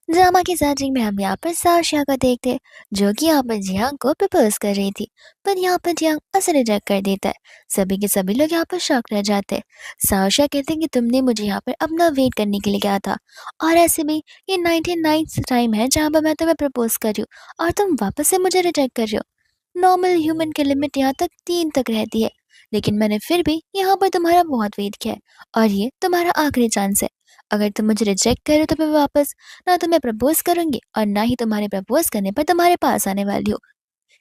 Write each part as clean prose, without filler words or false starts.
Drama की setting में हम यहाँ पर साशिया को देखते हैं, जो कि यहाँ पर जियांग को प्रपोज कर रही थी। पर यहाँ पर जियांग उसे रिजेक्ट कर देता है। सभी के सभी लोग यहाँ पर शॉक रह जाते हैं। साशिया कहते हैं कि तुमने मुझे यहाँ पर अपना वेट करने के लिए कहा था, और ऐसे भी ये 99 टाइम है जहाँ पर मैं तुम्हें प्रपोज कर रही हूँ और तुम वापस से मुझे रिजेक्ट कर रही हो। नॉर्मल ह्यूमन की लिमिट यहाँ तक 3 तक रहती है, लेकिन मैंने फिर भी यहाँ पर तुम्हारा बहुत वेट किया है, और ये तुम्हारा आखिरी चांस है। अगर तुम मुझे रिजेक्ट करो तो मैं वापस ना तुम्हें प्रपोज करूंगी और ना ही तुम्हारे प्रपोज करने पर तुम्हारे पास आने वाली हूँ।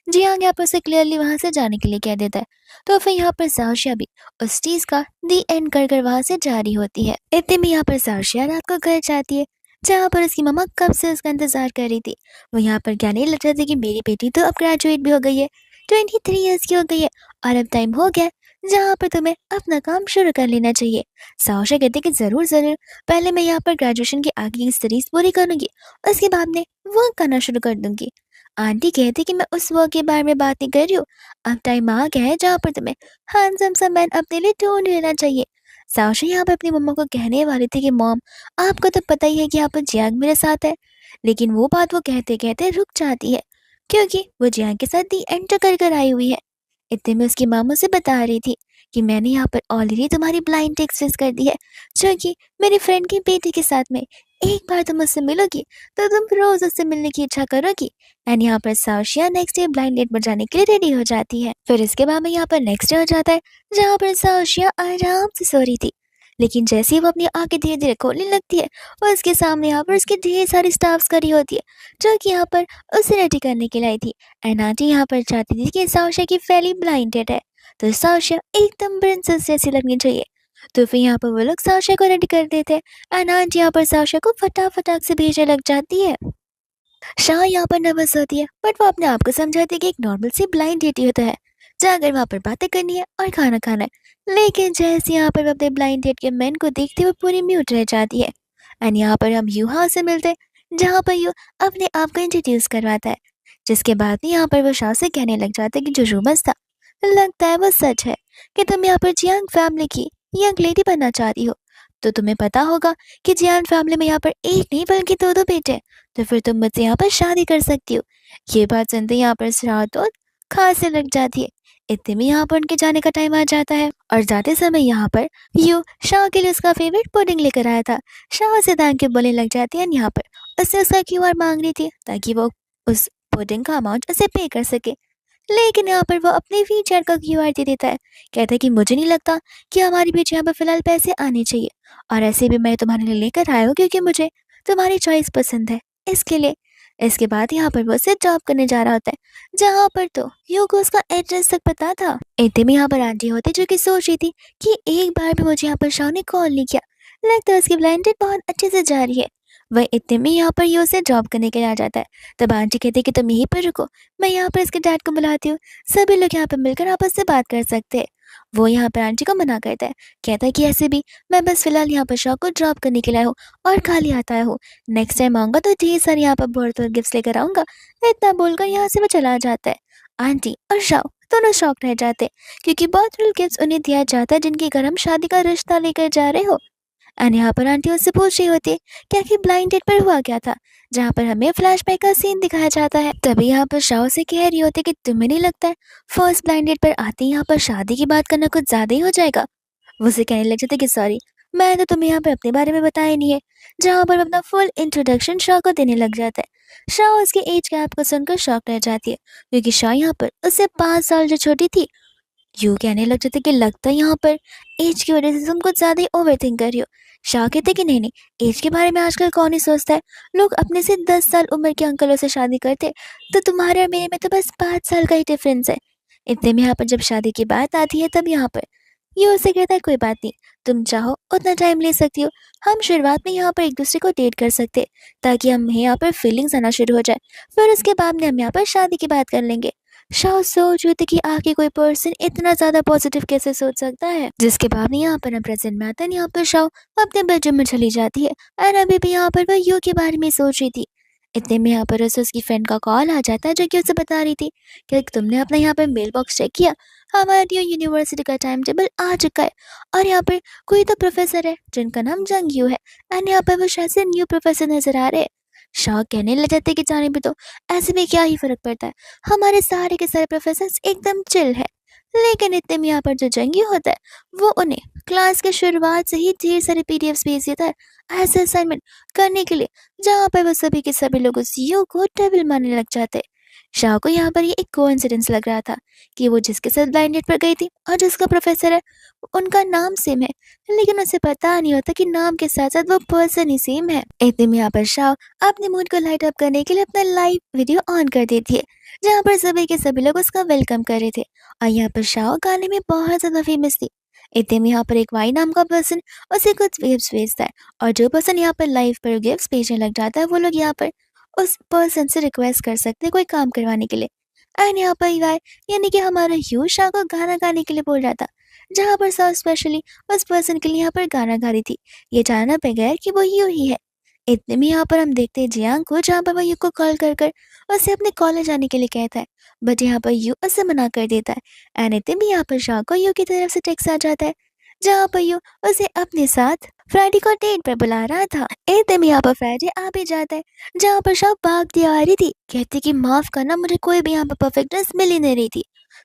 जियांग यहाँ पर से क्लियरली वहां से जाने के लिए कह देता है। तो फिर यहाँ पर साशिया भी उस चीज का दी एंड कर कर वहां से जारी होती है। इतने में यहाँ पर साशिया रात को घर जाती है, जहाँ पर उसकी मम्मा कब से उसका इंतजार कर रही थी। वो यहाँ पर कहने लग जाती है कि मेरी बेटी तो अब ग्रेजुएट भी हो गई है, 23 ईयर्स की हो गई है, और अब टाइम हो गया जहाँ पर तुम्हें अपना काम शुरू कर लेना चाहिए। साशिया कहती है कि जरूर जरूर, पहले मैं यहाँ पर ग्रेजुएशन की आगे की स्टडीज पूरी करूंगी, उसके बाद में वर्क करना शुरू कर दूंगी। आंटी कहती कि मैं उस वर्क के बारे में बात नहीं कर रही हूँ, अब टाइम आ गया है जहाँ पर तुम्हें हैंडसम सा मैन अपने लिए ढूंढ लेना चाहिए। साक्षी यहाँ पर अपनी मम्मा को कहने वाली थी कि मॉम, आपको तो पता ही है कि यहाँ पर जियांग मेरे साथ है, लेकिन वो बात वो कहते कहते रुक जाती है, क्योंकि वो जियांग के साथ दी एंटर कर कर आई हुई है। इतने में उसकी माँ मुझसे बता रही थी कि मैंने यहाँ पर ऑलरेडी तुम्हारी ब्लाइंड टेक्स्ट फिक्स कर दी है, जो कि मेरी फ्रेंड की बेटी के साथ में। एक बार तुम उससे मिलोगी तो तुम रोज उससे मिलने की इच्छा करोगी। एंड यहाँ पर साशिया नेक्स्ट डे ब्लाइंड डेट पर जाने के लिए रेडी हो जाती है। फिर इसके बाद में यहाँ पर नेक्स्ट डे हो जाता है, जहाँ पर साशिया आराम से सो रही थी, लेकिन जैसे ही वो अपनी आंखें धीरे धीरे खोलने लगती है, और उसके सामने यहाँ पर उसकी ढेर सारी स्टाफ्स खड़ी होती है, जो कि यहाँ पर उसे रेडी करने के लिए आई थी। एंड आंटी यहाँ पर चाहती थी कि साशिया की फैली ब्लाइंडेड है, तो साशिया एकदम प्रिंसेस जैसी लगनी चाहिए। तो फिर यहाँ पर वो लोग साशिया को रेडी कर देते हैं, एंड आंटी यहाँ पर साशिया को फटाफट से भेजने लग जाती है। शाह यहाँ पर नर्वस होती है, बट वो अपने आप को समझाती है कि एक नॉर्मल सी ब्लाइंड डेट ही होता है, जाकर वहाँ पर बातें करनी है और खाना खाना है। लेकिन जैसे यहाँ पर वो अपने ब्लाइंड डेट के मैन को देखते हुए पूरी म्यूट रह जाती है। एंड यहाँ पर हम यूहा से मिलते हैं, जहाँ पर यू अपने आप को इंट्रोड्यूस करवाता है, जिसके बाद यहाँ पर वो शाह से कहने लग जाता है कि जो रूमर्स था, लगता है वो सच है कि तुम यहाँ पर जियांग फैमिली की यंग लेडी बनना चाहती हो। तो तुम्हें पता होगा कि जियांग फैमिली में यहाँ पर एक नहीं बल्कि दो दो बेटे हैं, तो फिर तुम मुझसे यहाँ पर शादी कर सकती हो। ये बात सुनते ही यहाँ पर श्राद्ध और खांसने लग जाती है। इतने में यहाँ पर उनके जाने का टाइम आ जाता है, और जाते समय यहाँ पर यू शाह के लिए उसका फेवरेट पुडिंग लेकर आया था। शाह से थैंक यू बोलने लग जाती है, और यहाँ पर उससे उसका क्यूआर मांग रही थी ताकि वो उस पुडिंग का अमाउंट उसे पे कर सके। लेकिन यहाँ पर वो अपने व्हीलचेयर का क्यूआर दे देता है। कहता है कि मुझे नहीं लगता कि हमारे बीच यहाँ पर फिलहाल पैसे आने चाहिए, और ऐसे भी मैं तुम्हारे लिए लेकर आया हूँ क्योंकि मुझे तुम्हारी चॉइस पसंद है, इसके लिए। इसके बाद यहाँ पर वो उससे जॉब करने जा रहा होता है, जहाँ पर तो यू को उसका एड्रेस तक पता था। इतने में यहाँ पर आंटी होती जो कि सोच रही थी कि एक बार भी मुझे यहाँ पर शाह ने कॉल नहीं किया, लगता है उसकी ब्लाइंडेड बहुत अच्छे से जा रही है। वह इतने में यहाँ पर यू से जॉब करने के लिए आ जाता है। तब आंटी कहती है कि तुम यहीं पर रुको, मैं यहाँ पर इसके डैड को बुलाती हूँ, सभी लोग यहाँ पर मिलकर आपस से बात कर सकते हैं। वो यहाँ पर आंटी को मना करता है, कहता है कि ऐसे भी मैं बस फिलहाल यहाँ पर शॉ को ड्रॉप करने के लिए आया हूँ और खाली आता हूँ, नेक्स्ट टाइम आऊँगा तो ढेर सारे यहाँ पर बर्थडे गिफ्ट्स लेकर आऊँगा। इतना बोलकर यहाँ से वो चला जाता है। आंटी और शाह दोनों शॉक रह जाते हैं, क्योंकि बर्थडे गिफ्ट्स उन्हें दिया जाता है जिनके घर हम शादी का रिश्ता लेकर जा रहे हो। एंड यहाँ पर आंटी उससे पूछ रही होती है कि आखिर ब्लाइंड डेट पर हुआ क्या था, जहाँ पर हमें फ्लैशबैक का सीन दिखाया जाता है। तभी यहाँ पर शाह से कह रही होती है कि तुम्हें नहीं लगता है फर्स्ट ब्लाइंड डेट पर आते ही यहाँ पर शादी की बात करना कुछ ज्यादा ही हो जाएगा। वो उसे कहने लग जाते कि सॉरी, मैं तो तुम्हें यहाँ पर अपने बारे में बताया नहीं है, जहाँ पर वो अपना फुल इंट्रोडक्शन शाह को देने लग जाता है। शाह उसके एज गैप को सुनकर शॉक रह जाती है, क्योंकि शाह यहाँ पर उससे 5 साल जो छोटी थी। यूं कहने लग जाते कि लगता है यहाँ पर एज की वजह से तुम कुछ ज्यादा ही ओवर थिंक कर रही हो। शाह कहते कि नहीं नहीं, एज के बारे में आजकल कौन ही सोचता है, लोग अपने से 10 साल उम्र के अंकलों से शादी करते, तो तुम्हारे और मेरे में तो बस 5 साल का ही डिफरेंस है। इतने में यहाँ पर जब शादी की बात आती है, तब यहाँ पर ये उससे कहता है कोई बात नहीं, तुम चाहो उतना टाइम ले सकती हो, हम शुरुआत में यहाँ पर एक दूसरे को डेट कर सकते, ताकि हमें यहाँ पर फीलिंग्स आना शुरू हो जाए, फिर उसके बाद में हम यहाँ पर शादी की बात कर लेंगे। शाह सोच रही थी कि आगे कोई पर्सन इतना ज्यादा पॉजिटिव कैसे सोच सकता है। जिसके बाद में यहाँ पर हम प्रेजेंट में आता है, यहाँ पर शाह अपने बेडरूम में चली जाती है, और अभी भी यहाँ पर वह यू के बारे में सोच रही थी। इतने में यहाँ पर उसे उसकी फ्रेंड का कॉल आ जाता है, जो कि उसे बता रही थी कि तुमने अपना यहाँ पर मेल बॉक्स चेक किया, हमारे न्यू यूनिवर्सिटी का टाइम टेबल आ चुका है, और यहाँ पर कोई तो प्रोफेसर है जिनका नाम जंग यू है, एंड यहाँ पर वो शायद से न्यू प्रोफेसर नजर आ रहे हैं। शाह कहने लग जाते कि जाने भी दो, ऐसे में क्या ही फर्क पड़ता है, हमारे सारे के सारे प्रोफेसर एकदम चिल है। लेकिन इतने में यहाँ पर जो जंगी होता है वो उन्हें क्लास के शुरुआत से ही ढेर सारे पीडीएफ्स भेज देता है ऐसे असाइनमेंट करने के लिए, जहाँ पर वो सभी के सभी लोग उस यू को डेविल मानने लग जाते हैं। शाह को यहाँ पर ये एक कोइंसिडेंस लग रहा था कि वो जिसके साथ ब्लाइंड डेट पर गई थी और जिसका प्रोफेसर है उनका नाम सेम है, लेकिन उसे पता नहीं होता कि नाम के साथ साथ वो पर्सन ही सेम है। इतने में यहाँ पर शाह अपने मूड को लाइट अप करने के लिए अपना लाइव वीडियो ऑन कर देती है, जहाँ पर सभी के सभी लोग उसका वेलकम कर रहे थे। और यहाँ पर शाह गाने में बहुत ज्यादा फेमस थी। इतने में यहाँ पर एक वाई नाम का पर्सन उसे कुछ गिफ्ट भेजता है, और जो पर्सन यहाँ पर लाइव पर गिफ्ट भेजने लग जाता है वो लोग यहाँ पर उस पर्सन से रिक्वेस्ट कर सकते हैं कोई काम करवाने के लिए। एंड यहाँ पर वाई यानी कि हमारा यू शाह को गाना गाने के लिए बोल रहा था, जहाँ पर शाह स्पेशली उस पर्सन के लिए यहाँ पर गाना गा रही थी, ये जानना बगैर कि वो यू ही है। इतने में यहाँ पर हम देखते हैं जियांग को, जहाँ पर वो यू को कॉल कर कर उसे अपने कॉलेज आने के लिए कहता है, बट यहाँ पर यू उसे मना कर देता है। एंड इतने में यहाँ पर शाह को यू की तरफ से टेक्स्ट आ जाता है, जहाँ पर यू उसे अपने साथ फ्राइडे को डेट पर बुला रहा था। इतने में यहाँ पर फ्राइडे आ भी जाता है, जहाँ पर शाह भागती आ रही थी, कहती कि माफ करना, मुझे कोई भी यहाँ पर परफेक्ट ड्रेस मिल ही नहीं रही थी।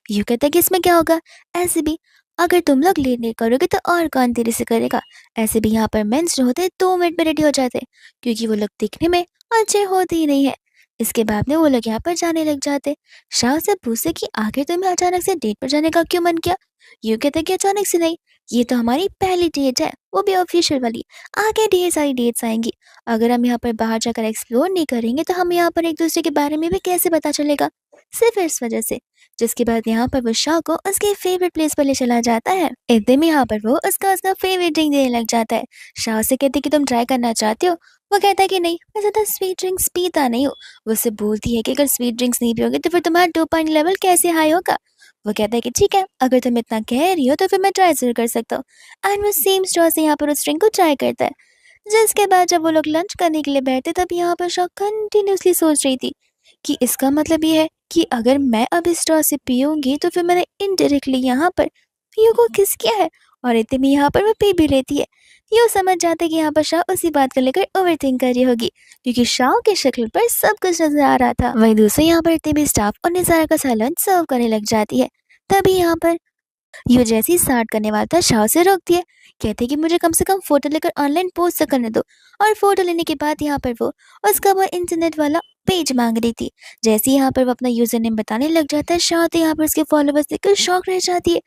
यू कहता है कि इसमें क्या होगा, ऐसे भी अगर तुम लोग लेट नहीं करोगे तो और कौन तेरे से करेगा। ऐसे भी यहाँ पर मेंस जो होते हैं 2 मिनट में रेडी हो जाते हैं, क्योंकि वो लोग दिखने में अच्छे होते ही नहीं है। इसके बाद में वो लोग यहाँ पर जाने लग जाते। शाह से पूछते कि आखिर तुम्हें अचानक से डेट पर जाने का क्यों मन किया। यूँ कहते कि अचानक से नहीं, ये तो हमारी पहली डेट है, वो भी ऑफिशियल वाली। आगे ढेर सारी डेट्स आएंगी, अगर हम यहाँ पर बाहर जाकर एक्सप्लोर नहीं करेंगे तो हम यहाँ पर एक दूसरे के बारे में भी कैसे पता चलेगा, सिर्फ इस वजह से। जिसके बाद यहाँ पर वो शाह को उसके फेवरेट प्लेस पर ले चला जाता है। इतने में यहाँ पर वो उसका फेवरेट ड्रिंक देने लग जाता है। शाह से कहती कि तुम ट्राई करना चाहते हो। वो कहता है कि नहीं, मैं ज़्यादा स्वीट ड्रिंक्स पीता नहीं हूँ। वो उससे बोलती है कि अगर स्वीट ड्रिंक्स नहीं पियोगे तो फिर तुम्हारा डोपामिन लेवल कैसे हाई होगा। वो कहता है कि ठीक है, अगर तुम इतना कह रही हो तो फिर मैं ट्राई जरूर कर सकता हूँ। एंड वो सेम स्ट्रॉ से यहाँ पर उस ड्रिंक को ट्राई करता है। जिसके बाद जब वो लोग लंच करने के लिए बैठे तब यहाँ पर शाह कंटिन्यूसली सोच रही थी कि इसका मतलब ये है कि अगर मैं अब इस स्ट्रॉ से पीऊंगी तो फिर मैंने इनडायरेक्टली यहाँ पर यू को किस किया है, और इतने में यहाँ पर वो पी भी लेती है। यू समझ जाते कि यहाँ पर शाह उसी बात को लेकर ओवरथिंक कर रही होगी, क्योंकि शाह की शक्ल पर सब कुछ नजर आ रहा था। वहीं दूसरे यहाँ पर इतने भी स्टाफ और निसार का सैलून सर्व करने लग जाती है। तभी यहाँ पर यू जैसे ही स्टार्ट करने वाला था शाह से रोक दिया, कहते कि मुझे कम से कम फोटो लेकर ऑनलाइन पोस्ट तो करने दो। और फोटो लेने के बाद यहाँ पर वो उसका वो इंटरनेट वाला पेज मांग रही थी। जैसे ही यहाँ पर वो अपना यूजर नेम बताने लग जाता है, शाह तो यहाँ पर उसके फॉलोवर्स देखकर शॉक रह जाती है,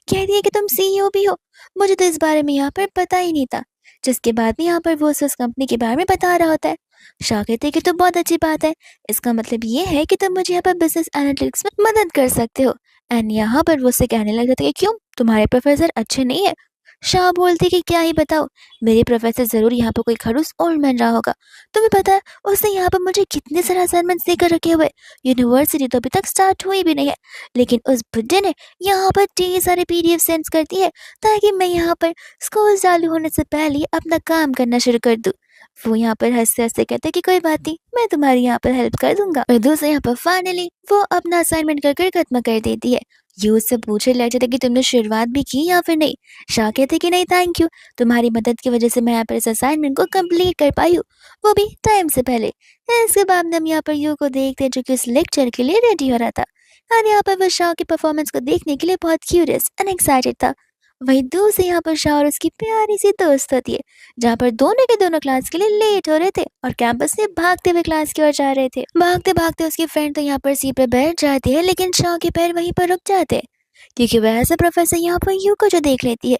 कहती है कि तुम सीईओ भी हो, मुझे तो इस बारे में यहाँ पर पता ही नहीं था। जिसके बाद में यहाँ पर वो उस कंपनी के बारे में बता रहा होता है। शाह कहते हैं कि तो बहुत अच्छी बात है, इसका मतलब ये है कि तुम मुझे यहाँ पर बिजनेस एनालिटिक्स में मदद कर सकते हो। एंड यहाँ पर वो उससे कहने लग जाता है कि क्यों, तुम्हारे प्रोफेसर अच्छे नहीं है। शाह बोलती कि क्या ही बताओ, मेरे प्रोफेसर जरूर यहाँ पर कोई खड़ूस ओल्ड मैन रहा होगा। तुम्हें पता है उसने यहाँ पर मुझे कितने सारे असाइनमेंट्स देकर रखे हुए, यूनिवर्सिटी तो अभी तक स्टार्ट हुई भी नहीं है, लेकिन उस बुड्ढे ने यहाँ पर ढेर सारे पीडीएफ सेंड करती है ताकि मैं यहाँ पर स्कूल चालू होने से पहले अपना काम करना शुरू कर दूँ। वो यहाँ पर हंसते हंसते कहते हैं कि कोई बात नहीं, मैं तुम्हारी यहाँ पर हेल्प कर दूंगा। और दूसरे यहाँ पर फाइनली वो अपना असाइनमेंट कर खत्म कर देती है। यू उससे पूछने लग जाता कि तुमने शुरुआत भी की या फिर नहीं। शाह कहते कि नहीं थैंक यू, तुम्हारी मदद की वजह से मैं यहाँ पर इस असाइनमेंट को कंप्लीट कर पाई हूँ, वो भी टाइम से पहले। इसके बाद हम यहाँ पर यू को देखते जो कि उस लेक्चर के लिए रेडी हो रहा था, और यहाँ पर वो शाह की परफॉर्मेंस को देखने के लिए बहुत क्यूरियस एंड एक्साइटेड था। वहीं दूसरे यहाँ पर शाह और उसकी प्यारी सी दोस्त होती है, जहाँ पर दोनों के दोनों क्लास के लिए लेट हो रहे थे और कैंपस से भागते हुए क्लास की ओर जा रहे थे। भागते भागते उसकी फ्रेंड तो यहाँ पर सीट पे बैठ जाती है, लेकिन शाह के पैर वहीं पर रुक जाते हैं, क्योंकि वह ऐसा प्रोफेसर यहाँ पर यू को जो देख लेती है।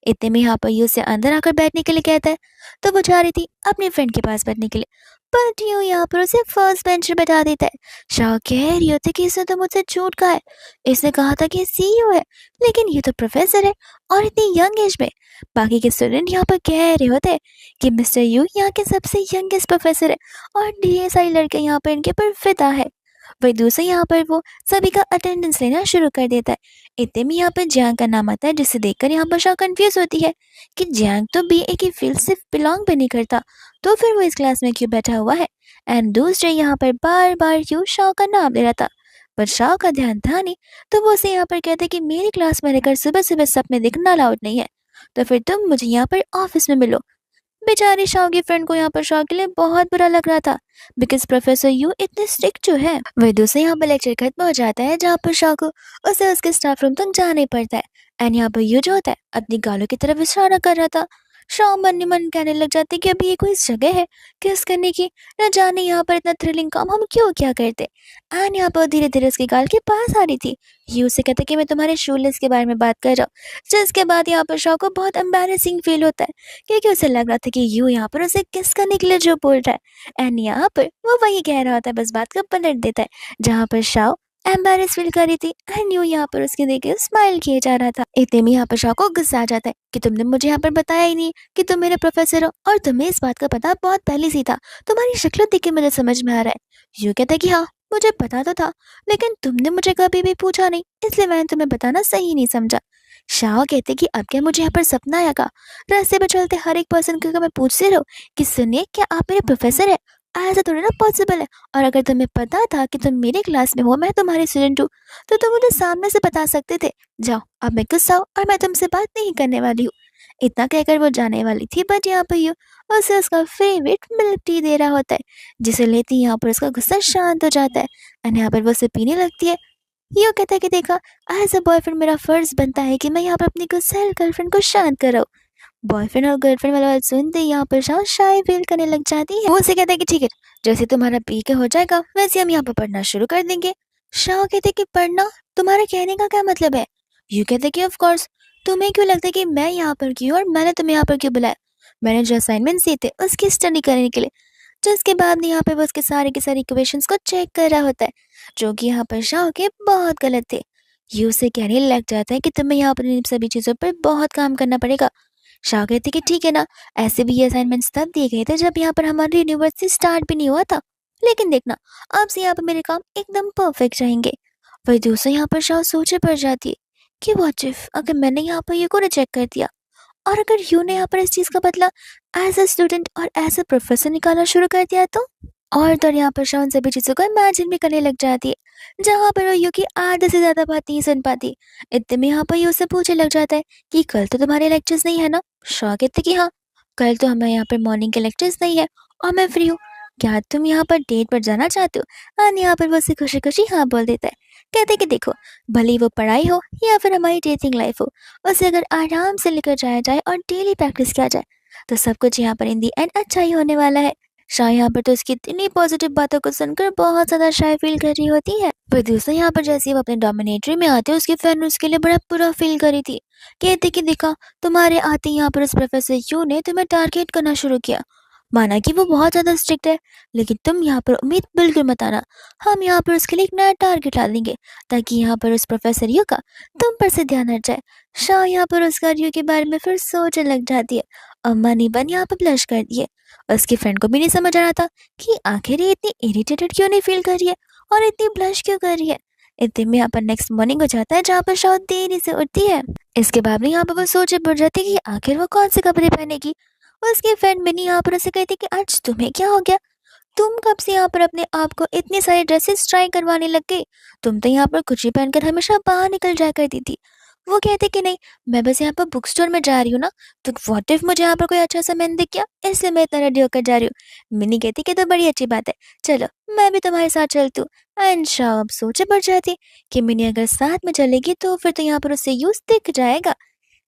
इतने में यहाँ पर यू से अंदर आकर बैठने के लिए कहता है, तो वो जा रही थी अपने फ्रेंड के पास बैठने के लिए, बट यू यहाँ पर उसे फर्स्ट बेंच पर बैठा देता है। शाह कह रही होती कि इसने तो मुझसे झूठ कहा है, इसने कहा था कि सीईओ है, लेकिन ये तो प्रोफेसर है और इतनी यंग एज में। बाकी के स्टूडेंट यहाँ पर कह रहे होते हैं कि मिस्टर यू यहाँ के सबसे यंगेस्ट प्रोफेसर है और ढेर सारी लड़के यहाँ पर इनके पर फिदा है। वही दूसरे यहाँ पर वो सभी का अटेंडेंस लेना शुरू कर देता है। इतने में यहाँ पर जियांग का नाम आता है, जिसे देखकर यहाँ पर शाह कंफ्यूज होती है कि जियांग तो बीए की फील्ड से बिलोंग भी नहीं करता, तो फिर वो इस क्लास में क्यों बैठा हुआ है। एंड दूसरे यहाँ पर बार बार यू शाह का नाम ले रहा था, पर शाह का ध्यान था नहीं, तो वो उसे यहाँ पर कहते कि मेरी क्लास में रहकर सुबह सुबह सपने देखना अलाउड नहीं है, तो फिर तुम मुझे यहाँ पर ऑफिस में मिलो। बेचारी शाओ की फ्रेंड को यहाँ पर शाओ के लिए बहुत बुरा लग रहा था, बिकॉज प्रोफेसर यू इतने स्ट्रिक्ट जो है। वही दूसरे यहाँ पर लेक्चर खत्म हो जाता है जहाँ पर शाओ को उसे उसके स्टाफ रूम तक जाना ही पड़ता है। एंड यहाँ पर यू जो होता है अपनी गालों की तरफ इशारा कर रहा था। शाओ मन ही मन कहने लग जाती कि अभी ये कोई जगह है किस करने की, न जाने यहाँ पर इतना थ्रिलिंग काम हम क्यों क्या करते। एंड यहाँ पर धीरे धीरे उसकी गाल के पास आ रही थी। यू से कहते कि मैं तुम्हारे शूलेस के बारे में बात कर रहा हूँ, जिसके बाद यहाँ पर शाओ को बहुत एम्बैरेसिंग फील होता है, क्योंकि उसे लग रहा था कि यू यहाँ पर उसे किस करने के लिए जो बोल रहा है। एंड यहाँ पर वो वही कह रहा होता है, बस बात को पलट देता है जहाँ पर शाओ एम्बैरेस फील कर रही थी एंड यू यहाँ पर उसके देख के स्माइल किए जा रहा था। इतने में यहाँ पर शाओ को गुस्सा आ जाता है कि तुमने मुझे यहाँ पर बताया ही नहीं कि तुम मेरे प्रोफेसर हो, और तुम्हें इस बात का पता बहुत पहले से ही था, तुम्हारी शक्ल देख के मुझे समझ में आ रहा है। यू कहता है कि हाँ मुझे पता तो था, लेकिन तुमने मुझे कभी भी पूछा नहीं, इसलिए मैंने तुम्हें बताना सही नहीं समझा। शाह कहते कि अब क्या मुझे यहाँ पर सपना आया का, रास्ते पर चलते हर एक पर्सन को मैं पूछती रहूं कि सुनिए क्या आप मेरे प्रोफेसर है, ऐसा थोड़ी ना पॉसिबल है। और अगर तुम्हें पता था कि तुम मेरे क्लास में हो, मैं तुम्हारी स्टूडेंट हूँ, तो तुम मुझे सामने से बता सकते थे। जाओ अब मैं गुस्सा हूँ और मैं तुमसे बात नहीं करने वाली हूँ। इतना कहकर वो जाने वाली थी, बट यहाँ पर यू उसे उसका फेवरेट मिल्क टी दे रहा होता है, जिसे लेती यहाँ पर उसका गुस्सा शांत हो जाता है एंड यहाँ पर वो उसे पीने लगती है। यो कहता है कि देखा, एज अ बॉयफ्रेंड मेरा फर्ज बनता है कि मैं यहाँ पर अपनी गुस्सैल गर्लफ्रेंड को शांत कराऊं। बॉयफ्रेंड और गर्लफ्रेंड वाला बात सुनते ही यहाँ पर शाह शाय फील करने लग जाती है। वो उसे कहता है कि ठीक है, जैसे तुम्हारा पी के हो जाएगा वैसे हम यहाँ पर पढ़ना शुरू कर देंगे। शाह कहते कि पढ़ना, तुम्हारे कहने का क्या मतलब है। यू कहते कि ऑफ कोर्स, तुम्हें क्यों लगता है कि मैं यहाँ पर क्यों और मैंने तुम्हें यहाँ पर क्यों बुलाया। मैंने जो असाइनमेंट दिए थे उसकी स्टडी करने के लिए। जिसके बाद यहाँ पे वो उसके सारे के सारे इक्वेशंस को चेक कर रहा होता है, जो कि यहाँ पर शाह के बहुत गलत थे। यू से कहने लग जाता है कि तुम्हें यहाँ पर इन सभी चीज़ों पर बहुत काम करना पड़ेगा। शाह कहते कि ठीक है ना, ऐसे भी ये असाइनमेंट्स तब दिए गए थे जब यहाँ पर हमारी यूनिवर्सिटी स्टार्ट भी नहीं हुआ था, लेकिन देखना अब से यहाँ पर मेरे काम एकदम परफेक्ट रहेंगे। वही दूसरा यहाँ पर शाह सोचे पड़ जाती है कि व्हाट इफ अगर मैंने यहाँ पर ये को रिजेक्ट कर दिया, और अगर यू ने यहाँ पर इस चीज़ का बदला एज अ स्टूडेंट और एज अ प्रोफेसर निकालना शुरू कर दिया तो। और तो यहाँ पर शान सभी चीज़ों को इमेजिन भी करने लग जाती है, जहाँ पर वो यू की आधे से ज़्यादा बात नहीं सुन पाती। इतने में यहाँ पर यू से पूछने लग जाता है कि कल तो तुम्हारे लेक्चर्स नहीं है ना। शॉ कहते कि हाँ, कल तो हमें यहाँ पर मॉर्निंग के लेक्चर्स नहीं है और मैं फ्री हूँ। क्या तुम यहाँ पर डेट पर जाना चाहते हो। और यहाँ पर वो उसे खुशी खुशी हाँ बोल देता है। कहते कि देखो, भले ही वो पढ़ाई हो या फिर हमारी डेटिंग लाइफ हो, उसे अगर आराम से लेकर जाया जाए और डेली प्रैक्टिस किया जाए तो सब कुछ यहाँ पर इन दी एंड अच्छा ही होने वाला है। शाह यहाँ पर तो इसकी इतनी पॉजिटिव बातों को सुनकर बहुत ज्यादा शाय फील कर रही होती है। पर दूसरा यहाँ पर जैसे ही वो अपने डोमिनेटरी में आते उसकी फ्रेंड उसके लिए बड़ा बुरा फील कर रही थी। कहते कि देखा, तुम्हारे आते यहाँ पर उस प्रोफेसर यू ने तुम्हें टारगेट करना शुरू किया। माना कि वो बहुत ज़्यादा स्ट्रिक्ट है, लेकिन तुम यहाँ पर उम्मीद बिल्कुल मत आना। हम यहाँ पर उसके लिए एक नया टारगेट डाल देंगे ताकि यहाँ पर उस प्रोफेसर यू का तुम पर से ध्यान हट जाए। शाह यहाँ पर उस कार्य के बारे में फिर सोचने लग जाती है और मनी बन यहाँ पर ब्लश कर दिए। उसकी फ्रेंड को भी नहीं समझ आ रहा था कि आखिर ये इतनी इरिटेटेड क्यों नहीं फील कर रही है और इतनी ब्लश क्यों कर रही है। इतने में यहाँ पर नेक्स्ट मॉर्निंग हो जाता है जहाँ पर शाह देरी से उठती है। इसके बाद में यहाँ पर वो सोचे पड़ जाती है कि आखिर वो कौन से कपड़े पहनेगी। उसकी फ्रेंड मिनी यहाँ पर उसे कहती कि आज तुम्हें क्या हो गया, तुम कब से यहाँ पर अपने आप को इतनी सारी ड्रेसेस ट्राई करवाने लग गई। तुम तो यहाँ पर कुछ ही पहनकर हमेशा बाहर निकल जाया करती थी। वो कहते कि नहीं, मैं बस यहाँ पर बुक स्टोर में जा रही हूँ ना, तो व्हाट इफ मुझे यहाँ पर कोई अच्छा सा मैन दिख गया, इसलिए मैं इतना रेडी होकर जा रही हूँ। मिनी कहती कि तो बड़ी अच्छी बात है, चलो मैं भी तुम्हारे साथ चलती हूँ। एंड शाह अब सोचे पड़ जाती कि मिनी अगर साथ में चलेगी तो फिर तो यहाँ पर उससे यूज दिख जाएगा।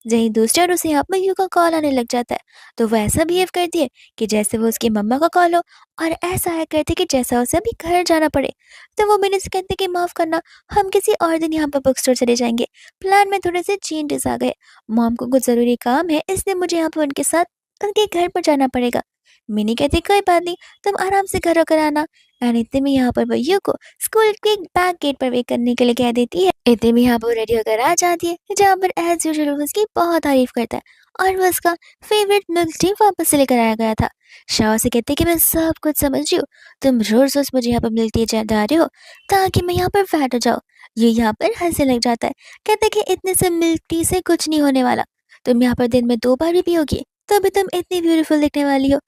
यही दूसरे और उसे यहाँ पर यू का कॉल आने लग जाता है, तो वो ऐसा बिहेव करती है कि जैसे वो उसकी मम्मा का कॉल हो, और ऐसा है करती है कि जैसा उसे अभी घर जाना पड़े। तो वो मैंने से कहते कि माफ़ करना, हम किसी और दिन यहाँ पर बुक स्टोर चले जाएंगे, प्लान में थोड़े से चेंजेस आ गए, मॉम को कुछ ज़रूरी काम है इसलिए मुझे यहाँ पर उनके साथ उनके घर पर जाना पड़ेगा। मिनी कहती कोई बात नहीं, तुम आराम से घर होकर आना। एंड इतने में यहाँ पर वो यू को स्कूल के बैक गेट पर वेट करने के लिए कह देती है। इतने में यहाँ पर रेडी होकर आ जाती है, जहाँ पर एज यूजुअल उसकी बहुत तारीफ करता है और वो उसका फेवरेट मिल्क टी वापस से लेकर आया गया था। शाह से कहते कि मैं सब कुछ समझ रही हूँ, तुम रोज रोज मुझे यहाँ पर मिल्क टी जा रहे हो ताकि मैं यहाँ पर फैट हो जाऊँ। ये यहाँ पर हंसने लग जाता है, कहते कि इतने से मिल्क टी से कुछ नहीं होने वाला, तुम यहाँ पर दिन में 2 बार भी पियोगी तो भी तुम इतनी ब्यूटीफुल दिखने वाली हो।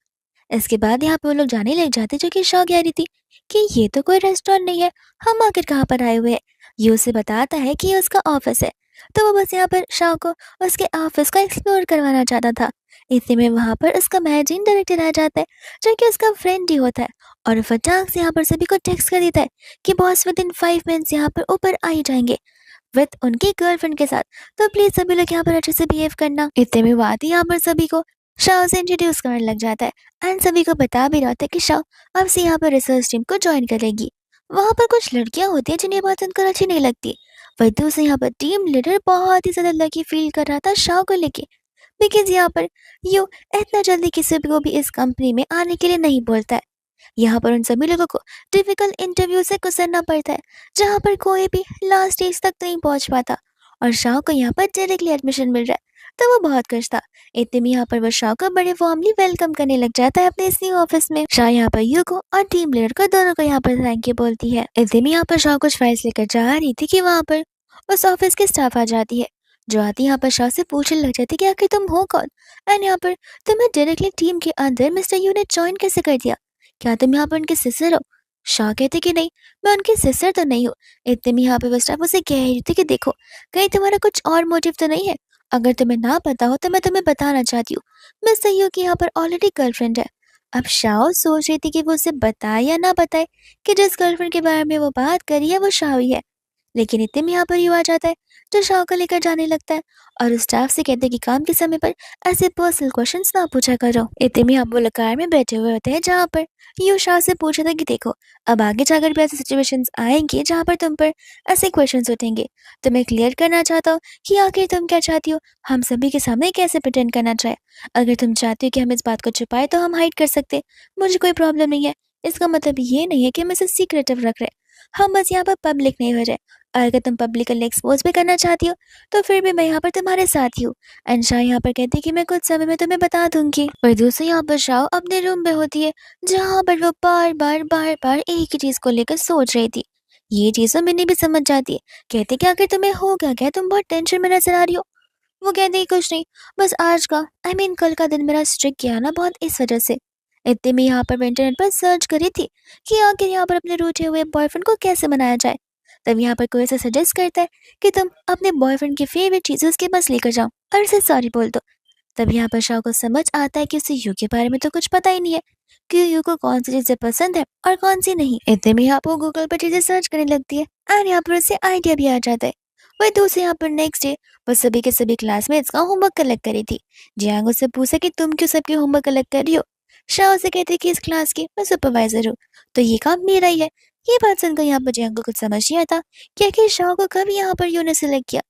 इसके बाद यहाँ पे वो लोग जाने लग जाते, जो कि शॉ कह रही थी कि ये तो कोई रेस्टोरेंट नहीं है, हम आखिर कहाँ पर आए हुए हैं। ये उसे बताता है कि ये उसका ऑफिस है, तो वो बस यहाँ पर शाह को उसके ऑफिस को एक्सप्लोर करवाना चाहता था। इतने में वहाँ पर उसका मैनेजिंग डायरेक्टर आ जाता है, जो कि उसका फ्रेंड ही होता है, और फटाक से यहाँ पर सभी को टेक्स्ट कर देता है कि बॉस विद इन 5 मिनट्स यहाँ पर ऊपर आ ही जाएंगे विद उनकी गर्लफ्रेंड के साथ। तो प्लीज सभी लोग यहाँ पर अच्छे से बिहेव करना। इतने में बात ही यहाँ पर सभी को शाह से इंट्रोड्यूस करने लग जाता है, एंड सभी को बता भी रहा था कि शाह अब से यहाँ पर रिसर्च टीम को ज्वाइन करेगी। वहाँ पर कुछ लड़कियां होती हैं जिन्हें बात सुनकर अच्छी नहीं लगती। वही दूसरे यहाँ पर टीम लीडर बहुत ही ज्यादा लकी फील कर रहा था शाह को लेके, बिकॉज यहाँ पर यू इतना जल्दी किसी को भी इस कंपनी में आने के लिए नहीं बोलता है। यहाँ पर उन सभी लोगों को डिफिकल्ट इंटरव्यू से गुजरना पड़ता है, जहाँ पर कोई भी लास्ट स्टेज तक नहीं पहुंच पाता, और शाह को यहाँ पर डायरेक्टली एडमिशन मिल रहा है। तो वो बहुत खुश था। इतने में यहाँ पर वो शाह को बड़े वार्मली वेलकम करने लग जाता है अपने इस न्यू ऑफिस में। शाह यहाँ पर यू को और टीम लीडर को दोनों को यहाँ पर थैंक यू बोलती है। इतने में यहाँ पर शाह कुछ फाइल्स लेकर जा रही थी कि वहाँ पर उस ऑफिस की स्टाफ आ जाती है, जो आती यहाँ पर शाह से पूछने लग जाती कि आखिर तुम हो कौन, एंड यहाँ पर तुम्हें डायरेक्टली टीम के अंदर मिस्टर यू ने ज्वाइन कैसे कर दिया, क्या तुम यहाँ पर उनके सिस्टर हो। शाह कहते कि नहीं, मैं उनकी सिस्टर तो नहीं हूँ। इतने में यहाँ पे वो स्टाफ उसे कह रही थी कि देखो कहीं तुम्हारा कुछ और मोटिव तो नहीं है। अगर तुम्हें ना पता हो तो मैं तुम्हें बताना चाहती हूँ, मिस्टर यू की यहाँ पर ऑलरेडी गर्लफ्रेंड है। अब शाह सोच रही थी कि वो उसे बताए या ना बताए कि जिस गर्लफ्रेंड के बारे में वो बात करी है वो शाह ही है, लेकिन इतने में यहाँ पर यू आ जाता है, जो शाह को लेकर जाने लगता है, और उस स्टाफ से कहते हैं कि काम के समय पर ऐसे पर्सनल क्वेश्चंस ना पूछा करो। इतने में आप वो लोग कार में बैठे हुए होते हैं, जहाँ पर यू शाह से पूछा था कि देखो अब आगे जाकर भी ऐसे सिचुएशंस आएंगे जहाँ पर तुम पर ऐसे क्वेश्चंस उठेंगे, तो मैं क्लियर करना चाहता हूँ कि आखिर तुम क्या चाहती हो, हम सभी के सामने कैसे प्रिटेंड करना चाहे। अगर तुम चाहती हो कि हम इस बात को छुपाए तो हम हाइड कर सकते, मुझे कोई प्रॉब्लम नहीं है। इसका मतलब ये नहीं है कि हम इसे सीक्रेटिव रख रहे, हम बस यहाँ पर पब्लिक नहीं हो रहे। और अगर तुम पब्लिकली एक्सपोज भी करना चाहती हो तो फिर भी मैं यहाँ पर तुम्हारे साथ ही हूँ। एंड शाह यहाँ पर कहती है कि मैं कुछ समय में तुम्हें बता दूंगी। और दूसरी यहाँ पर शाह अपने रूम में होती है, जहाँ पर वो बार बार एक ही चीज को लेकर सोच रही थी। ये चीज तो मैंने भी समझ जाती है। कहते कि आखिर तुम्हें होगा क्या, तुम बहुत टेंशन में नजर आ रही हो। वो कहती कुछ नहीं, बस आज का कल का दिन मेरा स्ट्रिक किया ना बहुत, इस वजह से। इतने में यहाँ पर मैं इंटरनेट पर सर्च करी थी कि आखिर यहाँ पर अपने रूठे हुए बॉयफ्रेंड को कैसे मनाया जाए। तब यहाँ पर कोई ऐसा सजेस्ट करता है कि तुम अपने बॉयफ्रेंड की फेवरेट चीजें उसके पास लेकर जाओ और उसे सॉरी बोल दो। तब यहाँ पर शाह को समझ आता है कि उसे यू के बारे में तो कुछ पता ही नहीं है कि यू को कौन सी चीजें पसंद है और कौन सी नहीं। इतने में यहाँ पर गूगल पर चीजें सर्च करने लगती है, और यहाँ पर उसे आइडिया भी आ जाता है। वही दूसरे यहाँ पर नेक्स्ट डे वो सभी के सभी क्लासमेट्स का होमवर्क कलेक्ट करी थी। जियांग उससे पूछा कि तुम क्यों सबके होमवर्क कलेक्ट कर रही हो। शाह उसे कहती कि इस क्लास की मैं सुपरवाइजर हूँ, तो ये काम मेरा ही है। ये बात सुनकर यहाँ पर जियांग को कुछ समझ नहीं आता कि आखिर शाह को कब यहाँ पर यू ने सिलेक्ट किया।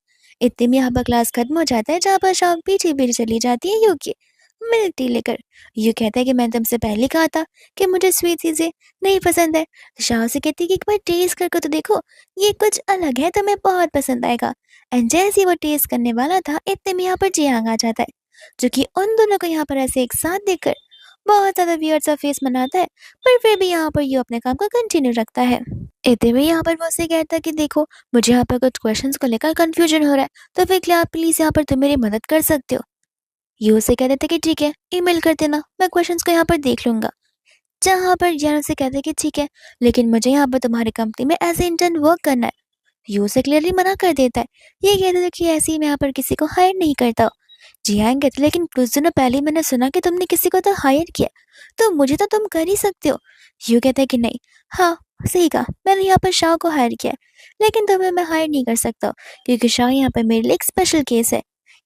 इतने में यहाँ पर क्लास खत्म हो जाता है, जहाँ पर शाह पीछे पीछे चली जाती है यू की मिल्क टी लेकर। यू कहता है कि मैं तुमसे पहले कहा था कि मुझे स्वीट चीजें नहीं पसंद है। शाह से कहती है कि एक बार टेस्ट करके तो देखो, ये कुछ अलग है, तुम्हें बहुत पसंद आएगा। एंड जैसे ही वो टेस्ट करने वाला था, इतने में यहाँ पर जियांग आ जाता है, जो कि उन दोनों को यहाँ पर ऐसे एक साथ देखकर बहुत ज्यादा वियर्ड सा फेस बनाता है, पर फिर भी यहाँ पर यू अपने काम को कंटिन्यू रखता है। इतने में यहाँ पर वो उसे कहता है कि देखो मुझे यहाँ पर कुछ क्वेश्चंस को लेकर कंफ्यूजन हो रहा है, तो फिर क्या आप प्लीज यहाँ पर तुम मेरी मदद कर सकते हो। यू से कह देते कि ठीक है, ईमेल कर देना, मैं क्वेश्चंस को यहाँ पर देख लूंगा। जहाँ पर जैन से कहते कि ठीक है, लेकिन मुझे यहाँ पर तुम्हारी कंपनी में एज ए इंटर्न वर्क करना है। यू से क्लियरली मना कर देता है, ये कहते थे कि ऐसे ही मैं यहाँ पर किसी को हायर नहीं करता। जियांग कहते लेकिन कुछ दिनों पहले मैंने सुना कि तुमने किसी को तो हायर किया, तो मुझे तो तुम कर ही सकते हो। यू कहते हैं कि नहीं, हाँ सही कहा, मैंने यहाँ पर शाह को हायर किया, लेकिन तुम्हें मैं हायर नहीं कर सकता क्योंकि शाह यहाँ पर मेरे लिए एक स्पेशल केस है।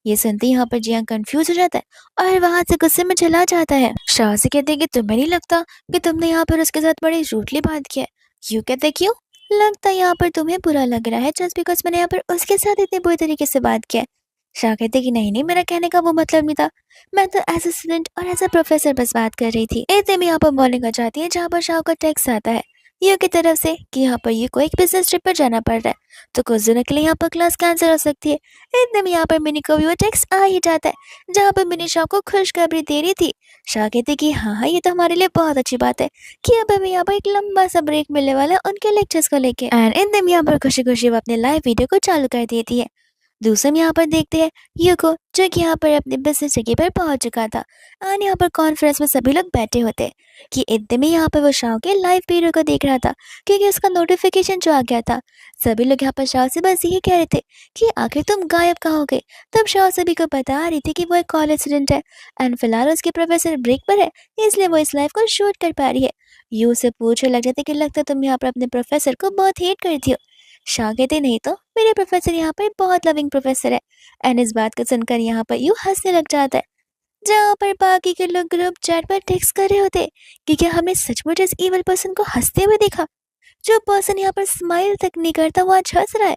ये सुनते ही यहाँ पर जियांग कंफ्यूज हो जाता है और वहां से गुस्से में चला जाता है। शाह से कहते हैं कि तुम्हें नहीं लगता कि तुमने यहाँ पर उसके साथ बड़ी रूडली बात किया है। यू कहते क्यों, लगता है यहाँ पर तुम्हें बुरा लग रहा है जस्ट बिकॉज मैंने यहाँ पर उसके साथ इतने बुरे तरीके से बात किया है। शाह कहते कि नहीं नहीं, मेरा कहने का वो मतलब नहीं था, मैं तो एज ए स्टूडेंट और एज ए प्रोफेसर बस बात कर रही थी। इतने में यहाँ पर मॉर्निंग हो जाती है, जहाँ पर शाह का टेक्स्ट आता है यू की तरफ से कि यहाँ पर यू को एक बिजनेस ट्रिप पर जाना पड़ रहा है, तो कुछ दिनों के लिए यहाँ पर क्लास कैंसिल हो सकती है। इतने में यहाँ पर मिनी को भी वो टेक्स्ट आ ही जाता है, जहाँ पर मिनी शाह को खुशखबरी दे रही थी। शाह कहते कि हाँ ये तो हमारे लिए बहुत अच्छी बात है कि अब हमें यहाँ पर एक लंबा सा ब्रेक मिलने वाला है उनके लेक्चर्स को लेके। एंड इतने में यहाँ पर खुशी खुशी वो अपने लाइव वीडियो को चालू कर देती है। दूसरे में यहाँ पर देखते हैं यूको, जो कि यहाँ पर अपने बिज़नेस जगह पर पहुँच चुका था। और यहाँ पर कॉन्फ्रेंस में सभी लोग बैठे होते हैं कि इतने में यहाँ पर वो शाओ के लाइव वीडियो को देख रहा था, क्योंकि उसका नोटिफिकेशन जो आ गया था। सभी लोग यहाँ पर शाओ से बस यही कह रहे थे कि आखिर तुम गायब कहाँ हो गए। तब शाओ सभी को बता रही थी कि वो एक कॉलेज स्टूडेंट है एंड फिलहाल उसके प्रोफेसर ब्रेक पर है, इसलिए वो इस लाइव को शूट कर पा रही है। यू से पूछने लग जाते कि लगता है तुम यहाँ पर अपने प्रोफेसर को बहुत हेट करती हो। शाह कहते नहीं तो मेरे प्रोफेसर यहाँ पर बहुत लविंग प्रोफेसर है। एंड इस बात को सुनकर यहाँ पर यू हंसने लग जाता है, जहाँ पर बाकी के लोग ग्रुप चैट पर टेक्स्ट कर रहे होते कि क्या हमने सचमुच इस इवल पर्सन को हंसते हुए देखा। जो पर्सन यहाँ पर स्माइल तक नहीं करता वो आज हंस रहा है।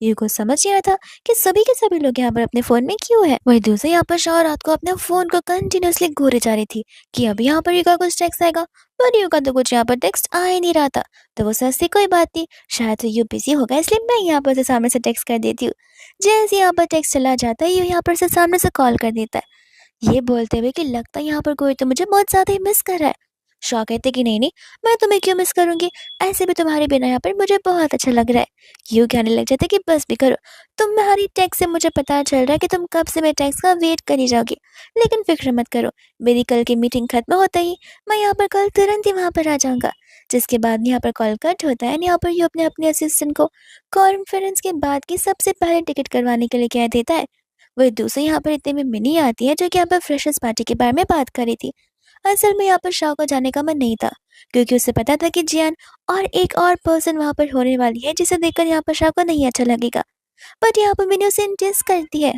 यू को समझ नहीं आया था कि सभी के सभी लोग यहाँ पर अपने फोन में क्यों है। वही दूसरे यहाँ पर शाह रात को अपने फोन को कंटिन्यूअसली घूरे जा रही थी कि अभी यहाँ पर यू का कुछ टेक्स्ट आएगा, पर यू का तो कुछ यहाँ पर टेक्स्ट आ ही नहीं रहा था। तो वो सोचती कोई बात नहीं, शायद तो यू बिजी होगा इसलिए मैं यहाँ पर से सामने से टेक्स्ट कर देती हूँ। जैसे यहाँ पर टेक्स्ट चला जाता है यू यहाँ पर से सामने से कॉल कर देता है, ये बोलते हुए कि लगता है यहाँ पर कोई तो मुझे बहुत ज्यादा ही मिस कर रहा है। शॉ कहते कि नहीं नहीं, मैं तुम्हें क्यों मिस करूंगी, ऐसे भी तुम्हारे बिना यहाँ पर मुझे बहुत अच्छा लग रहा है। यूँ कहने लग जाते कि बस भी करो, तुम्हारी टेक्स्ट से मुझे पता चल रहा है कि तुम कब से मेरे टेक्स्ट का वेट करी जाओगी। लेकिन फिक्र मत करो, मेरी कल की मीटिंग खत्म होता ही मैं यहाँ पर कल तुरंत ही वहाँ पर आ जाऊँगा। जिसके बाद यहाँ पर कॉल कट होता है। यहाँ पर यू अपने अपने असिस्टेंट को कॉन्फ्रेंस के बाद की सबसे पहले टिकट करवाने के लिए कह देता है। वही दूसरी यहाँ पर इतने में मिनी आती है, जो कि यहाँ पर फ्रेशर्स पार्टी के बारे में बात कर रही थी। असल में यहाँ पर शाह को जाने का मन नहीं था, क्योंकि उसे पता था कि जियान और एक और पर्सन वहाँ पर होने वाली है, जिसे देखकर यहाँ पर शाह को नहीं अच्छा लगेगा। बट यहाँ पर मिनी उसे इंटरेस्ट करती है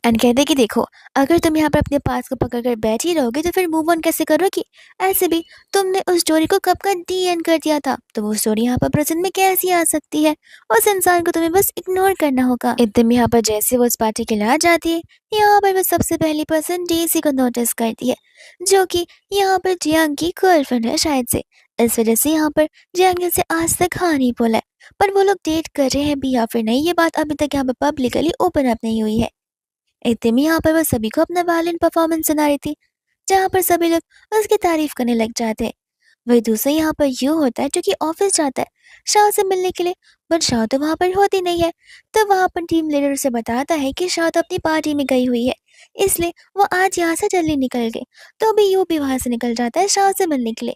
एंड कहते कि देखो, अगर तुम यहाँ पर अपने पास को पकड़ कर बैठी रहोगे तो फिर मूव ऑन कैसे करोगी। ऐसे भी तुमने उस स्टोरी को कब का डी एंड कर दिया था, तो वो स्टोरी यहाँ पर प्रेजेंट में कैसी आ सकती है। उस इंसान को तुम्हें बस इग्नोर करना होगा। इतने में यहाँ पर जैसे वो उस पार्टी के लिए आ जाती है, यहाँ पर वो सबसे पहली पर्सन डेजी को नोटिस करती है, जो कि यहाँ पर जियांग की गर्लफ्रेंड है शायद से। इस वजह से यहाँ पर जियांग ने उसे आज तक हाँ नहीं बोला है, पर वो लोग डेट कर रहे हैं भी या फिर नहीं, ये बात अभी तक यहाँ पर पब्लिकली ओपन अप नहीं हुई है। इतने में यहाँ पर वो सभी को अपना वायलिन परफॉर्मेंस सुना रही थी, जहाँ पर सभी लोग उसकी तारीफ करने लग जाते हैं। वही दूसरा यहाँ पर यू होता है, जो कि ऑफिस जाता है शाह से मिलने के लिए, बट शाह तो वहाँ पर होती नहीं है। तो वहाँ पर टीम लीडर से बताता है कि शाह तो अपनी पार्टी में गई हुई है, इसलिए वो आज यहाँ से जल्दी निकल गए। तो अभी यू भी वहाँ से निकल जाता है शाह से मिलने के लिए।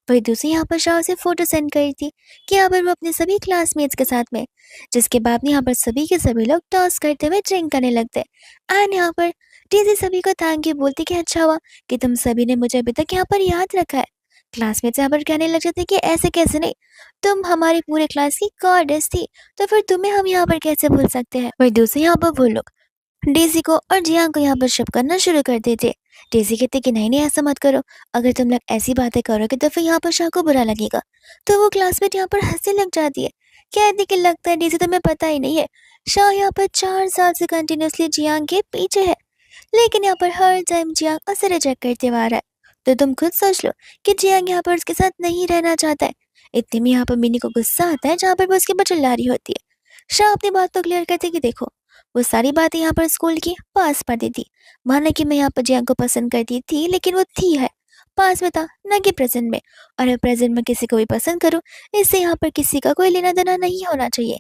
वही दूसरी यहाँ पर शाह से फोटो सेंड करी थी कि यहाँ पर वो अपने सभी क्लासमेट्स के साथ में, जिसके बाद यहाँ पर सभी के सभी लोग टॉस करते हुए ड्रिंक करने लगते हैं। एंड यहाँ पर टीजी सभी को थैंक यू बोलती कि अच्छा हुआ कि तुम सभी ने मुझे अभी तक यहाँ पर याद रखा है। क्लासमेट्स यहाँ पर कहने लग जाते कि ऐसे कैसे नहीं, तुम हमारी पूरे क्लास की गॉडेस थी, तो फिर तुम्हें हम यहाँ पर कैसे भूल सकते हैं। वही दूसरे यहाँ पर वो लोग डेज़ी को और जियांग को यहाँ पर शप करना शुरू कर देते। डेज़ी कहती कि नहीं नहीं ऐसा मत करो, अगर तुम लोग ऐसी बातें करोगे तो फिर यहाँ पर शाह को बुरा लगेगा। तो वो क्लासमेट यहाँ पर हंसने लग जाती है, कहती कि लगता है डेज़ी तुम्हें पता ही नहीं है, शाह यहाँ पर 4 साल से कंटिन्यूसली जियांग के पीछे है, लेकिन यहाँ पर हर टाइम जियांग उसे रिजेक्ट करते हुए आ रहा है। तो तुम खुद सोच लो कि जियांग यहाँ पर उसके साथ नहीं रहना चाहता है। इतने में यहाँ पर मिनी को गुस्सा आता है, जहाँ पर वो उसके ऊपर चिल्ला रही होती है। शाह अपनी बात को क्लियर करती कि देखो, वो सारी बातें यहाँ पर स्कूल की पास पढ़ती थी, माना कि मैं यहाँ पर जियांग को पसंद करती थी, लेकिन वो थी है पास में था, न कि प्रेजेंट में। और मैं प्रेजेंट में किसी को भी पसंद करूँ, इससे यहाँ पर किसी का कोई लेना देना नहीं होना चाहिए।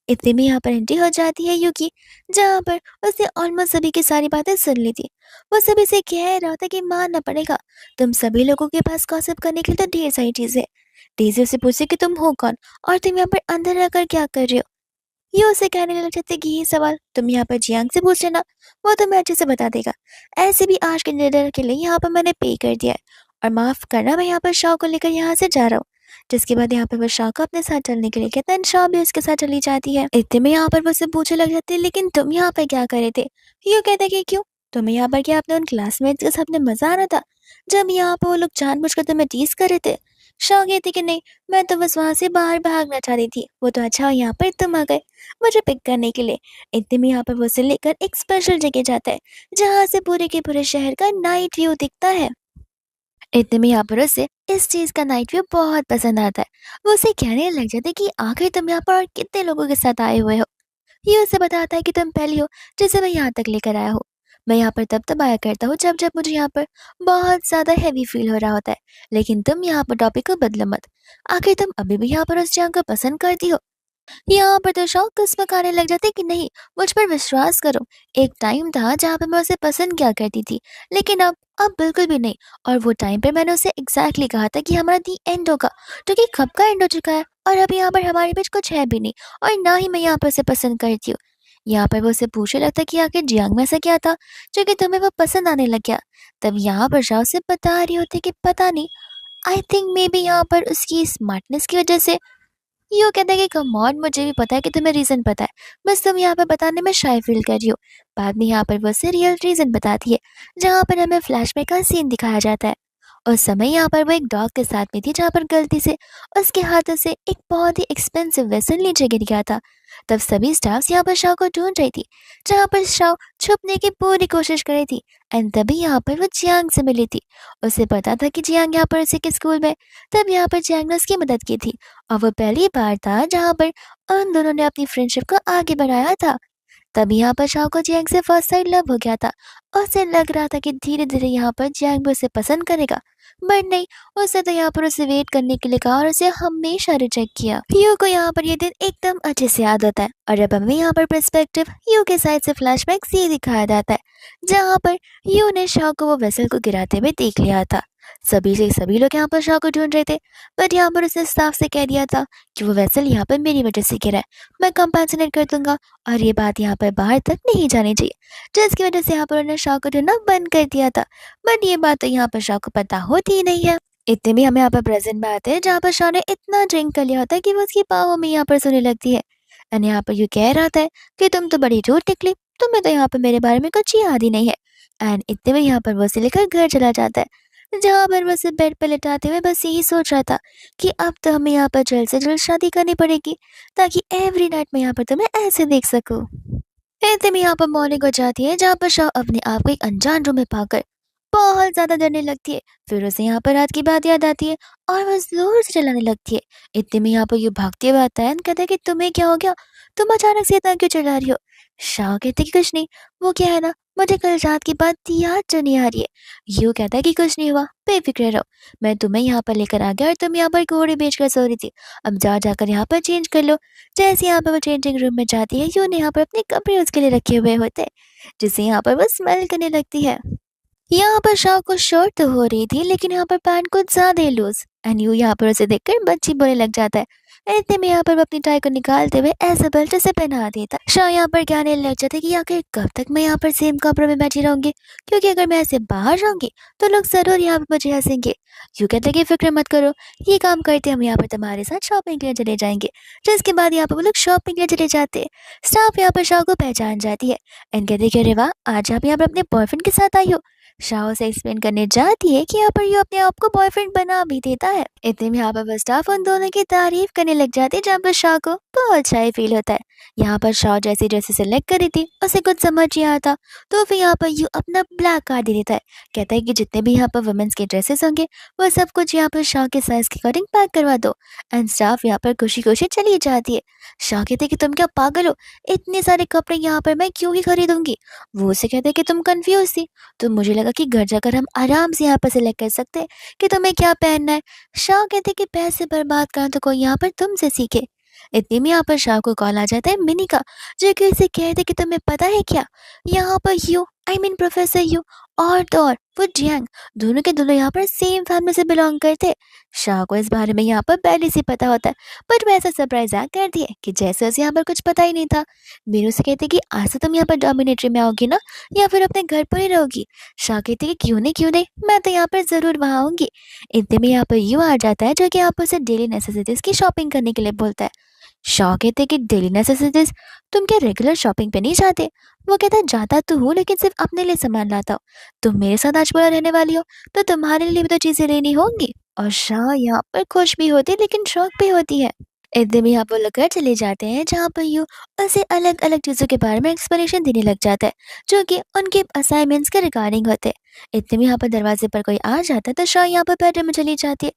इतने में यहाँ पर एंट्री हो जाती है यूकी, जहाँ पर उसने ऑलमोस्ट सभी की सारी बातें सुन ली थी। वो सभी से कह रहा था कि मानना पड़ेगा, तुम सभी लोगों के पास गॉसिप करने के लिए तो ढेर सारी चीजें। डेज़ी उससे पूछे कि तुम हो कौन और तुम यहाँ पर अंदर रहकर क्या कर रहे हो। ये उसे कहने लग जाते कि ये सवाल तुम यहाँ पर जियांग से पूछ लेना, वो तुम्हें अच्छे से बता देगा। ऐसे भी आज के डिनर के लिए यहाँ पर मैंने पे कर दिया है, और माफ करना मैं यहाँ पर शाह को लेकर यहाँ से जा रहा हूँ। जिसके बाद यहाँ पर वो शाह को अपने साथ चलने के लिए कहता है, शाह भी उसके साथ चली जाती है। इतने में यहाँ पर वो उससे पूछने लग जाते लेकिन तुम यहाँ पर क्या कर रहे थे। ये कहते कि क्यों, तुम्हें यहाँ पर क्या अपने उन क्लासमेट्स के साथ में मजा आ रहा था, जब यहाँ पर वो लोग जानबूझकर तुम्हें टीज कर रहे थे। शाह कहती कि नहीं, मैं तो बस वहां से बाहर भागना चाह रही थी, वो तो अच्छा यहाँ पर तुम आ गए मुझे पिक करने के लिए। इतने में यहाँ पर वो उसे लेकर एक स्पेशल जगह जाता है, जहाँ से पूरे के पूरे शहर का नाइट व्यू दिखता है। इतने में यहाँ पर उसे इस चीज का नाइट व्यू बहुत पसंद आता है। वो उसे कहने लग जाता है कि आखिर तुम यहाँ पर और कितने लोगों के साथ आए हुए हो। ये उसे बताता है कि तुम पहली हो जिसे मैं यहाँ तक लेकर आया हूँ। मैं यहाँ पर तब तब आया करता हूँ जब जब मुझे यहाँ पर बहुत ज्यादा हैवी फील हो रहा होता है, लेकिन तुम यहाँ पर टॉपिक को बदलो मत। आखिर तुम अभी भी यहाँ पर उस जगह को पसंद करती हो। यहाँ पर तो शौक कसम खाने लग जाते कि नहीं, मुझ पर विश्वास करो। एक टाइम था जहाँ पे मैं उसे पसंद किया करती थी, लेकिन अब बिल्कुल भी नहीं। और वो टाइम पे मैंने उसे एग्जैक्टली कहा था कि हमारा दी एंड होगा, जो कि कब का एंड हो चुका है। और अभी यहाँ पर हमारे बीच कुछ है भी नहीं, और ना ही मैं यहाँ पर उसे पसंद करती हूँ। यहाँ पर वो उसे पूछने लगता कि आखिर जियांग में ऐसा क्या था जो कि तुम्हें वो पसंद आने लग गया। तब यहाँ पर शाह से बता रही होती कि पता नहीं, आई थिंक मे बी यहाँ पर उसकी स्मार्टनेस की वजह से। यूँ कहता है कि कम ऑन, मुझे भी पता है कि तुम्हें रीज़न पता है, बस तुम यहाँ पर बताने में शाय फ़ील कर रही हो। बाद में यहाँ पर वो उसे रियल रीज़न बताती है, जहाँ पर हमें फ्लैशबैक का सीन दिखाया जाता है। उस समय यहाँ पर वो एक डॉग के साथ में थी, जहाँ पर गलती से उसके हाथों से एक बहुत ही एक्सपेंसिव वेसल नीचे गिर गया था। तब सभी स्टाफ्स यहाँ पर शाओ को ढूंढ रही थी, जहाँ पर शाओ छुपने की पूरी कोशिश कर रही थी। एंड तभी यहाँ पर वो जियांग से मिली थी। उसे पता था कि जियांग यहाँ पर उसी के स्कूल में। तब यहाँ पर जियांग ने उसकी मदद की थी, और वो पहली बार था जहाँ पर उन दोनों ने अपनी फ्रेंडशिप को आगे बढ़ाया था। तभी यहाँ पर शाओ को जियांग से फर्स्ट साइड लव हो गया था। उसे लग रहा था कि धीरे धीरे यहाँ पर जियांग भी उसे पसंद करेगा, बट नहीं। उसने तो यहाँ पर उसे वेट करने के लिए कहा और उसे हमेशा रिजेक्ट किया। यू को यहाँ पर ये दिन एकदम अच्छे से याद होता है, और अब हमें यहाँ पर पर्सपेक्टिव यू के साइड से फ्लैशबैक से दिखाया जाता है, जहाँ पर यू ने शाओ को वो वेसल को गिराते हुए देख लिया था। सभी लोग यहाँ पर शाओ को ढूंढ रहे थे, बट यहाँ पर उसने साफ से कह दिया था कि वो वेसल यहाँ पर मेरी वजह से गिरा है, मैं कंपेंसेट कर दूंगा, और ये बात यहाँ पर बाहर तक नहीं जानी चाहिए, जिसकी वजह से यहाँ पर उन्होंने शाह को ढूंढना बंद कर दिया था। बट ये बात तो यहाँ पर शाह को पता होती ही नहीं है। इतने में हमें यहाँ पर प्रेजेंट में आते हैं, जहाँ पर शाह ने इतना ड्रिंक कर लिया होता है कि वो उसकी बाहों में यहाँ पर सोने लगती है। एंड यहाँ पर यू कह रहा था कि तुम तो बड़ी झूठ निकली, तुम्हें तो यहाँ पर मेरे बारे में कुछ याद ही नहीं है। एंड इतने में यहाँ पर वो उसे लेकर घर चला जाता है, जहाँ पर वो उसे बेड पर लेटाते हुए बस यही सोच रहा था कि अब तो हमें यहाँ पर जल्द से जल्द शादी करनी पड़ेगी, ताकि एवरी नाइट मैं यहाँ पर तुम्हें ऐसे देख सकूं। इतने में यहाँ पर मॉर्निंग हो जाती है, जहाँ पर शाह अपने आप को एक अनजान रूम में पाकर बहुत ज्यादा डरने लगती है। फिर उसे यहाँ पर रात की बात याद आती है, और वह जोर से चिल्लाने लगती है। इतने में यहाँ पर यू भागते हुए आता है और कहता है कि तुम्हें क्या हो गया, तुम अचानक से इतना क्यों चिल्ला रही हो। शाह कहते कि कुछ नहीं, वो क्या है ना, मुझे कल रात की बात याद जो नहीं आ रही है। यू कहता है कि कुछ नहीं हुआ, बेफिक्र रहो, मैं तुम्हें यहाँ पर लेकर आ गया और तुम यहाँ पर घोड़े बेच कर सो रही थी, अब जाकर यहाँ पर चेंज कर लो। जैसे यहाँ पर वो चेंजिंग रूम में जाती है, यू ने यहाँ पर अपने कपड़े उसके लिए रखे हुए होते हैं, जिसे यहाँ पर वो स्मेल करने लगती है। यहाँ पर शाह को शर्ट तो हो रही थी, लेकिन यहाँ पर पैंट कुछ ज्यादा ही लूज। एंड यू यहाँ पर उसे देखकर बच्ची बोलने लग जाता है। इतने में यहाँ पर वो अपनी टाई को निकालते हुए ऐसा बेल्ट से पहना देता है। शाह यहाँ पर कहने लग जाता है कि आखिर कब तक मैं यहाँ पर सेम कपड़ों में बैठी रहूंगी, क्योंकि अगर मैं ऐसे बाहर जाऊंगी तो लोग जरूर यहाँ पर मुझे हंसेंगे। यू कहते कि फिक्र मत करो, ये काम करते हम यहाँ पर तुम्हारे साथ शॉपिंग के लिए चले जाएंगे। जिसके बाद यहाँ पर वो लोग शॉपिंग के लिए चले जाते हैं। स्टाफ यहाँ पर शाह को पहचान जाती है एंड कहते कि अरे वाह, आज आप यहाँ पर अपने बॉयफ्रेंड के साथ आई हो। शाह से एक्सप्लेन करने जाती है कि यहाँ पर यू अपने आप को बॉयफ्रेंड बना भी देता है। इतने में यहाँ पर बस स्टाफ उन दोनों की तारीफ करने लग जाती है, जहाँ पर शाह को बहुत अच्छा ही फील होता है। यहाँ पर शाह जैसी ड्रेस सेलेक्ट करी थी, उसे कुछ समझ नहीं आता, तो फिर यहाँ पर यू अपना ब्लैक कार्ड दे देता है। कहता है कि जितने भी यहाँ पर वुमेन्स के ड्रेसेस होंगे, वो सब कुछ यहाँ पर शाह के साइज के अकॉर्डिंग पैक करवा दो। एंड स्टाफ यहाँ पर खुशी खुशी चली जाती है। शाह कहते कि तुम क्या पागल हो, इतने सारे कपड़े यहाँ पर मैं क्यों ही खरीदूंगी। वो उसे कहते कि तुम कंफ्यूज थी, तो मुझे लगा कि घर जाकर हम आराम से यहाँ पर सिलेक्ट कर सकते हैं कि तुम्हें क्या पहनना है। शाह कहते कि पैसे बर्बाद करना तो कोई यहाँ पर तुमसे सीखे। इतने में यहाँ पर शाह को कॉल आ जाता है मिनी का, जो कि उसे कहते कि तुम्हें पता है क्या, यहाँ पर you, I mean professor you, और तो और वो जियांग, दोनों के दोनों यहाँ पर सेम फैमिली से बिलोंग करते। शाह को इस बारे में यहाँ पर पहले से पता होता है, बट वैसा सरप्राइज एक्ट कर दिए कि जैसे उसे यहाँ पर कुछ पता ही नहीं था। मीनू से कहते कि आज से तुम यहाँ पर डोमिनेटरी में आओगी ना, या फिर अपने घर पर ही रहोगी। शाह कहती कि क्यों नहीं, मैं तो यहाँ पर जरूर वहाँ आऊंगी। इतने में यहाँ पर यू आ जाता है, जो कि यहाँ पर उसे डेली नेसेसिटीज की शॉपिंग करने के लिए बोलता है। शाह कहते कि डेली नेसेसिटीज, तुम क्या रेगुलर शॉपिंग पे नहीं जाते। वो कहता है जाता तो हूँ, लेकिन सिर्फ अपने लिए सामान लाता हूँ। तुम मेरे साथ आज पूरा रहने वाली हो, तो तुम्हारे लिए भी तो चीजें लेनी होंगी। और शाह यहाँ पर खुश भी होती है, लेकिन शौक भी होती है। इतने में यहाँ पर लोग घर चले जाते हैं, जहाँ पर यू उसे अलग अलग चीज़ों के बारे में एक्सप्लेनेशन देने लग जाता है, जो कि उनके असाइनमेंट्स के रिगार्डिंग होते हैं। इतने में यहाँ पर दरवाजे पर कोई आ जाता है, तो शाह यहाँ पर बेडरूम में चली जाती है।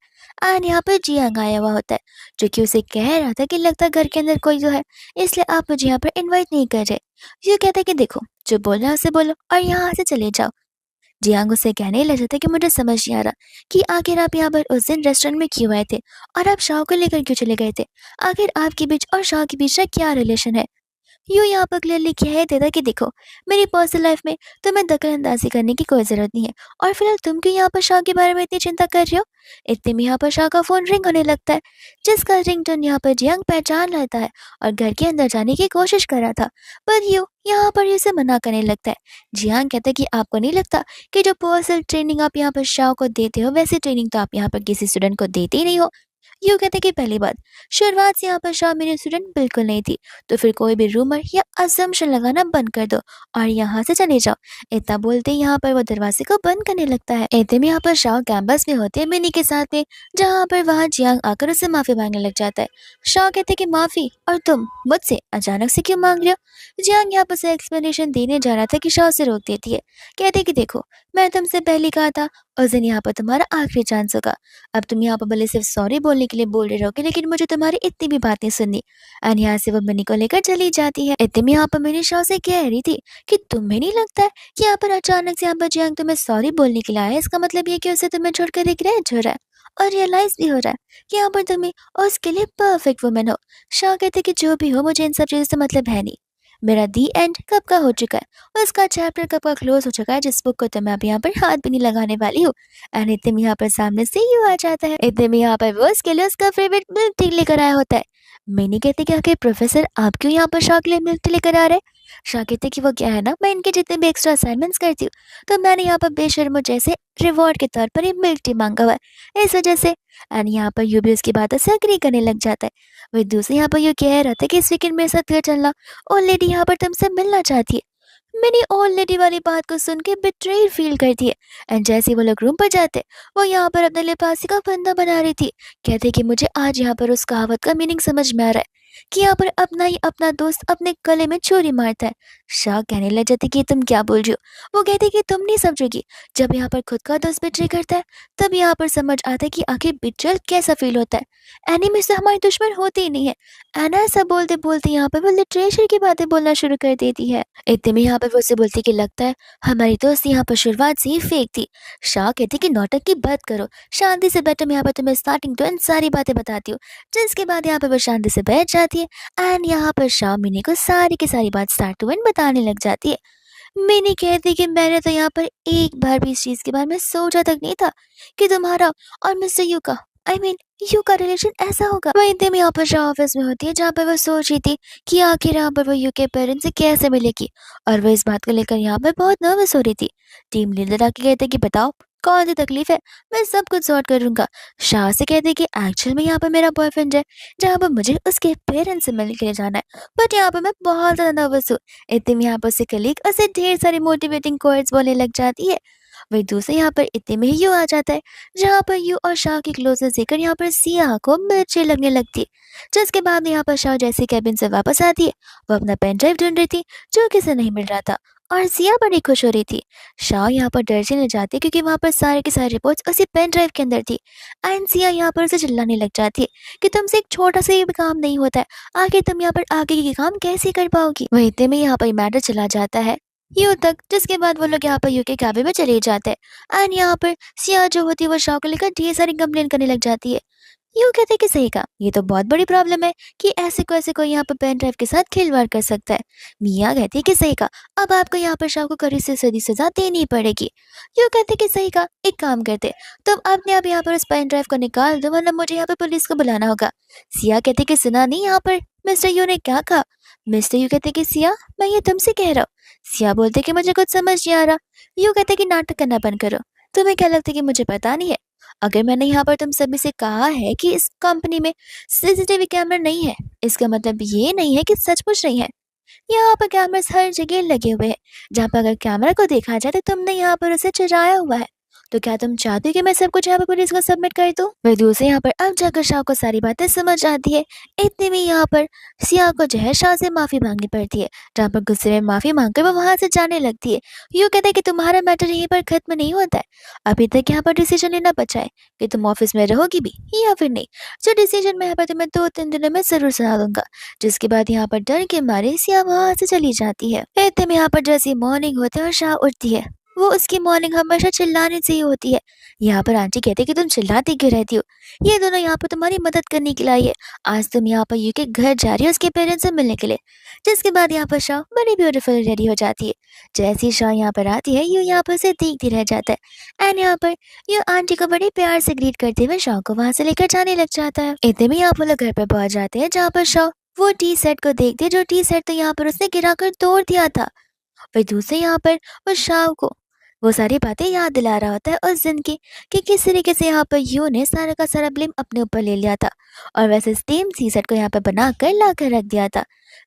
एंड यहाँ पर जियांग आया हुआ होता है, जो कि उसे कह रहा था कि लगता है घर के अंदर कोई जो है, इसलिए आप मुझे यहाँ पर इन्वाइट नहीं कर रहे। यू कहता है कि देखो, जो बोलना है उसे बोलो और यहाँ से चले जाओ। जियांग उसे कहने लग जाता है कि मुझे समझ नहीं आ रहा कि आखिर आप यहाँ पर उस दिन रेस्टोरेंट में क्यों आए थे और आप शाओ को लेकर क्यों चले गए थे। आखिर आपके बीच और शाओ के बीच का क्या रिलेशन है। यूँ यहाँ पर क्लियरली कह देता कि देखो, मेरी पर्सनल लाइफ में तुम्हें दखल-अंदाज़ी करने की कोई ज़रूरत नहीं है और फिलहाल तुम क्यों यहाँ पर शाह के बारे में इतनी चिंता कर रहे हो? इतने में यहाँ पर शाह का फ़ोन रिंग होने लगता है, जिसका रिंगटोन यहाँ पर जियांग पहचान लेता है और घर के अंदर जाने की कोशिश कर रहा था, पर यूँ यहाँ पर उसे मना करने लगता है। जियांग कहता है कि आपको नहीं लगता कि जो पर्सनल ट्रेनिंग आप यहाँ पर शाह को देते हो, वैसी ट्रेनिंग तो आप यहाँ पर किसी स्टूडेंट को देते ही नहीं हो। यूँ कहते कि पहली बात, शुरुआत से यहाँ पर शाह मेरी स्टूडेंट बिल्कुल नहीं थी, तो फिर कोई भी रूमर या असम्पशन लगाना बंद कर दो और यहाँ से चले जाओ। इतना बोलते ही यहाँ पर वो दरवाजे को बंद करने लगता है। इतने में यहाँ पर शाह कैंपस में होते हैं मिनी के साथ में, जहाँ पर वहाँ जियांग आकर उससे माफी मांगने लग जाता है। शाह कहते कि माफी, और तुम मुझसे अचानक से क्यों मांग रहे हो। जियांग यहाँ पर से एक्सप्लेनेशन देने जा रहा था कि शाह उसे रोक देती है, कहते कि देखो, मैं तुमसे पहले कहा था उस दिन यहाँ पर तुम्हारा आखिरी चांस होगा। अब तुम यहाँ पर भले सिर्फ सॉरी बोलने के लिए बोल रहे रहोगे, लेकिन मुझे तुम्हारी इतनी भी बात नहीं सुननी। एंड यहाँ से वो मिनी को लेकर चली जाती है। इतने में यहाँ पर मिनी शाह से कह रही थी कि तुम्हें नहीं लगता है कि यहाँ पर अचानक से यहाँ पर जियांग तुम्हें सॉरी बोलने के लिए आया है, इसका मतलब ये कि उसे तुम्हें छोड़कर रिग्रेट हो रहा है और रियलाइज भी हो रहा है कि यहाँ पर तुम्हें उसके लिए परफेक्ट वुमन हो। शाह कहते कि जो भी हो, मुझे इन सब चीज़ों से मतलब है नहीं। मेरा दी एंड कब का हो चुका है, उसका चैप्टर कब का क्लोज हो चुका है, जिस बुक को तो मैं अब यहाँ पर हाथ भी नहीं लगाने वाली हूँ। एंड इतने में यहाँ पर सामने से यू आ जाता है। इतने में यहाँ पर वो उसके लिए उसका फेवरेट मिल्क टी लेकर आया होता है। मैंने कहते कि आखिर प्रोफेसर आप क्यों यहाँ पर शाह के लिए मिल्क टी लेकर आ रहे हैं। शाह कहते कि वो क्या है ना, मैं इनके जितने भी एक्स्ट्रा असाइनमेंट्स करती हूँ, तो मैंने यहाँ पर बेशर्मो जैसे रिवॉर्ड के तौर पर ये मिल्क टी मांगा हुआ है, इस वजह से। एंड यहाँ पर यू भी उसकी बातों से अग्री करने लग जाता है। वही दूसरे यहाँ पर यू कह रहा था कि इस वीकेंड मेरे साथ घर चलना, ओल्ड लेडी यहाँ पर तुमसे मिलना चाहती है। मैंने ओल्ड लेडी वाली बात को सुन के बिट्रेड फील करती है। एंड जैसे ही वो लोग रूम पर जाते, वो यहाँ पर अपने लिपासी का फंदा बना रही थी। कहते कि मुझे आज यहाँ पर उस कहावत का मीनिंग समझ में आ रहा है कि यहाँ पर अपना ही अपना दोस्त अपने गले में छुरी मारता है। शाह कहने लग जाती कि तुम क्या बोल रही हो। वो कहती कि तुम नहीं समझोगी, जब यहाँ पर खुद का दोस्त बिट्रे करता है, तब यहाँ पर समझ आता है कि आखिर बिट्रेल कैसा फील होता है। एनिमी से हमारे दुश्मन होते ही नहीं है। एना ऐसा बोलते बोलते यहाँ पर वो लिटरेचर की बातें बोलना शुरू कर देती है। इतने में यहाँ पर वो उसे बोलती कि लगता है हमारी दोस्ती यहाँ पर शुरुआत से ही फेक थी। शाह कहती कि नौटंकी की बात करो, शांति से बैठो, मैं यहाँ पर तुम्हें स्टार्टिंग टू एंड सारी बातें बताती हूँ। जिसके बाद यहाँ पर वो शांति से बैठ जाती है एंड यहाँ पर शाह मिनी को सारी की सारी बात स्टार्ट टू एंड बताने लग जाती है। मिनी कहती कि मैंने तो यहाँ पर एक बार भी इस चीज के बारे में सोचा तक नहीं था कि तुम्हारा और मिस्टर यू का, आई मीन यू का रिलेशन ऐसा होगा। वही दिन यहाँ पर शाह ऑफिस में होती है, जहाँ पर वो सोच रही थी कि आखिर यहाँ पर वो यू के पेरेंट्स से कैसे मिलेगी, और वो इस बात को लेकर यहाँ पर बहुत नर्वस हो रही थी। टीम लीडर आके कहते कि बताओ कौन सी तकलीफ है, मैं सब कुछ सॉर्ट करूंगा। शाह से कहते कि एक्चुअल में यहाँ पर मेरा बॉयफ्रेंड है, जहाँ पर मुझे उसके पेरेंट्स से मिलने के लिए जाना है, बट यहाँ पर मैं बहुत ज्यादा नर्वस हूँ। इतने में यहाँ पर उससे कलीग उसे ढेर सारी मोटिवेटिंग कोट्स बोलने लग जाती है। वही दूसरे यहाँ पर इतने में ही यू आ जाता है, जहाँ पर यू और शाह की क्लोजनेस देखकर यहाँ पर सिया को मिर्ची लगने लगती है। जिसके बाद यहाँ पर शाह जैसे कैबिन से वापस आती है, वो अपना पेन ड्राइव ढूंढ रही थी जो किसे नहीं मिल रहा था, और सिया बड़ी खुश हो रही थी। शाह यहाँ पर डर से जाती है क्योंकि वहाँ पर सारे के सारे रिपोर्ट्स उसी पेन ड्राइव के अंदर थी। एंड सिया यहाँ पर उसे चिल्लाने लग जाती है कि तुमसे एक छोटा सा भी काम नहीं होता है, आखिर तुम यहाँ पर आगे के काम कैसे कर पाओगी। वही इतने में यहाँ पर मैटर चला जाता है यू तक, जिसके बाद वो लोग यहाँ पर यू के कैबिन में चले जाते हैं। एंड यहाँ पर सिया जो होती है वो शाह को लेकर ढेर सारी कंप्लेन करने लग जाती है। यूँ कहते कि सही कहा, ये तो बहुत बड़ी प्रॉब्लम है कि ऐसे कोई यहाँ पर पेन ड्राइव के साथ खिलवाड़ कर सकता है। मिया कहती है कि सही कहा, अब आपको यहाँ पर शाह को कड़ी से सदी सजा देनी पड़ेगी। यूँ कहते कि सही कहा, एक काम करते, तुम अपने आप यहाँ पर उस पेन ड्राइव को निकाल दो, वरना मुझे यहाँ पर पुलिस को बुलाना होगा। सिया कहते कि सुना नहीं यहाँ पर मिस्टर यू ने क्या कहा। मिस्टर यू कहते कि सिया, मैं ये तुमसे कह रहा हूँ। सिया बोलते कि मुझे कुछ समझ नहीं आ रहा। यू कहते कि नाटक करना बंद करो, तुम्हें क्या लगता है कि मुझे पता नहीं है। अगर मैंने यहाँ पर तुम सभी से कहा है कि इस कंपनी में सीसीटीवी कैमरा नहीं है, इसका मतलब ये नहीं है कि सचमुच नहीं है। यहाँ पर कैमरास हर जगह लगे हुए हैं, जहाँ पर अगर कैमरा को देखा जाए तो तुमने यहाँ पर उसे चुराया हुआ है। तो क्या तुम चाहते हो कि मैं सब कुछ यहाँ पर पुलिस को सबमिट कर दूं? वही दूसरे यहाँ पर अब जाकर शाह को सारी बातें समझ आती है। इतने में यहाँ पर सिया को जो है शाह से माफी मांगनी पड़ती है, जहाँ पर गुस्से में माफी मांगकर वो वहां से जाने लगती है। यूँ कहते हैं कि तुम्हारा मैटर यहीं पर खत्म नहीं होता है, अभी तक यहाँ पर डिसीजन लेना बचा है कि तुम ऑफिस में रहोगी भी या फिर नहीं। जो डिसीजन मैं यहाँ पर तुम्हें 2-3 दिनों में जरूर सुना दूंगा। जिसके बाद यहाँ पर डर के मारे सिया वहां से चली जाती है। इतने में यहाँ पर जैसे मॉर्निंग होती है और शाह उठती है, वो उसकी मॉर्निंग हमेशा चिल्लाने से ही होती है। यहाँ पर आंटी कहते कि तुम चिल्लाती क्यों रहती हो? ये दोनों यहाँ पर तुम्हारी मदद करने के लिए आई है। आज तुम यहाँ पर यू के घर जा रही हो उसके पेरेंट्स से मिलने के लिए। जिसके बाद यहाँ पर शाह बड़ी ब्यूटीफुल रेडी हो जाती है। जैसे ही शाह यहाँ पर आती है, यू यहाँ पर उसे देखती रह जाता है एंड यहाँ पर यू आंटी को बड़े प्यार से ग्रीट करते हुए शाह को वहां से लेकर जाने लग जाता है। इतने में यहाँ पर लोग घर पर पहुंच जाते हैं, जहाँ पर शाह वो टी सेट को देखते हैं, जो टी सेट तो यहाँ पर उसने गिराकर तोड़ दिया था। फिर दूसरे यहाँ पर वो शाव को वो सारी बातें याद दिला रहा होता है उस दिन की, कि किस तरीके से यहाँ पर यू ने सारा का सारा ब्लेम अपने ऊपर ले लिया था और वैसे सेम सी सेट को यहाँ पर बना कर ला कर रख दिया था।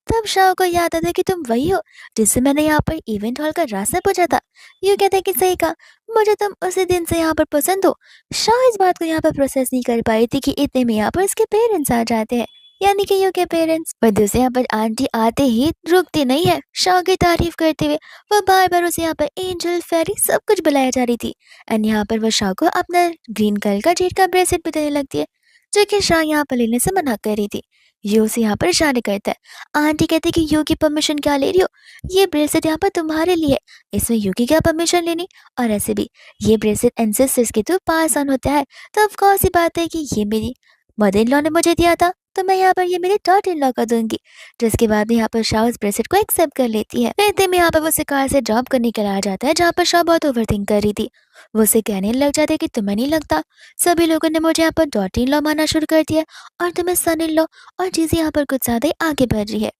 तब शाह को याद आता है कि तुम वही हो जिससे मैंने यहाँ पर इवेंट हॉल का रास्ता पूछा था। यू कहता है कि सही कहा, मुझे तुम उसी दिन से यहाँ पर पसंद हो। शाह इस बात को यहाँ पर प्रोसेस नहीं कर पाई थी कि इतने में यहाँ पर इसके पेरेंट्स आ जाते हैं, यानी कि यू के पेरेंट्स। पर दूसरे यहाँ पर आंटी आते ही रुकती नहीं है शाह की तारीफ करते हुए। वो बार बार उसे यहाँ पर एंजल फेरी सब कुछ बुलाया जा रही थी एंड यहाँ पर वो शाह को अपना ग्रीन कलर का जेट का ब्रेसलेट भी देने लगती है, जो कि शाह यहाँ पर लेने से मना कर रही थी। यू से यहाँ पर इशारे करता है। आंटी कहती है कि यू की परमिशन क्या ले रही हो? ये ब्रेसलेट यहाँ पर तुम्हारे लिए है, इसमें यू की क्या परमिशन लेनी? और ऐसे भी ये ब्रेसलेट एंसेस्टर्स के थ्रू पास ऑन होता है, तो ऑफ कोर्स सी बात है कि ये मेरी मदर इन लॉ ने मुझे दिया था, तो मैं यहाँ पर ये मेरे डॉटर इन लॉ को दूंगी। जिसके बाद यहाँ पर शाह उस ब्रेसलेट को एक्सेप्ट कर लेती है। इतने में यहाँ पर वो उसे कार से ड्रॉप करने के लिए आ जाता है, जहाँ पर शाह बहुत ओवरथिंक कर रही थी। वो उसे कहने लग जाता है कि तुम्हें नहीं लगता सभी लोगों ने मुझे यहाँ पर डॉटर इन लॉ मानना शुरू कर दिया और तुम्हें सन इन लॉ, और चीजें यहाँ पर कुछ ज्यादा ही आगे बढ़ रही है।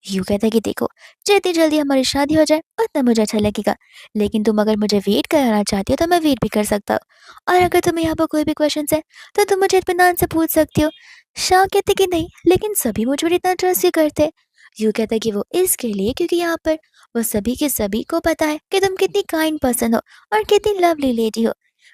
यूँ कहता है कि देखो, जितनी जल्दी हमारी शादी हो जाए उतना मुझे अच्छा लगेगा, लेकिन तुम अगर मुझे वेट कराना चाहती हो तो मैं वेट भी कर सकता हूँ, और अगर तुम्हें यहाँ पर कोई भी क्वेश्चन है तो तुम मुझे इत्मीनान से पूछ सकती हो। शाह कहते कि नहीं, लेकिन सभी मुझ पर इतना ट्रस्ट भी करते। यूँ कहता है कि वो इसके लिए क्योंकि यहाँ पर वो सभी के सभी को पता है कि तुम कितनी काइंड पर्सन हो और कितनी लवली लेडी हो।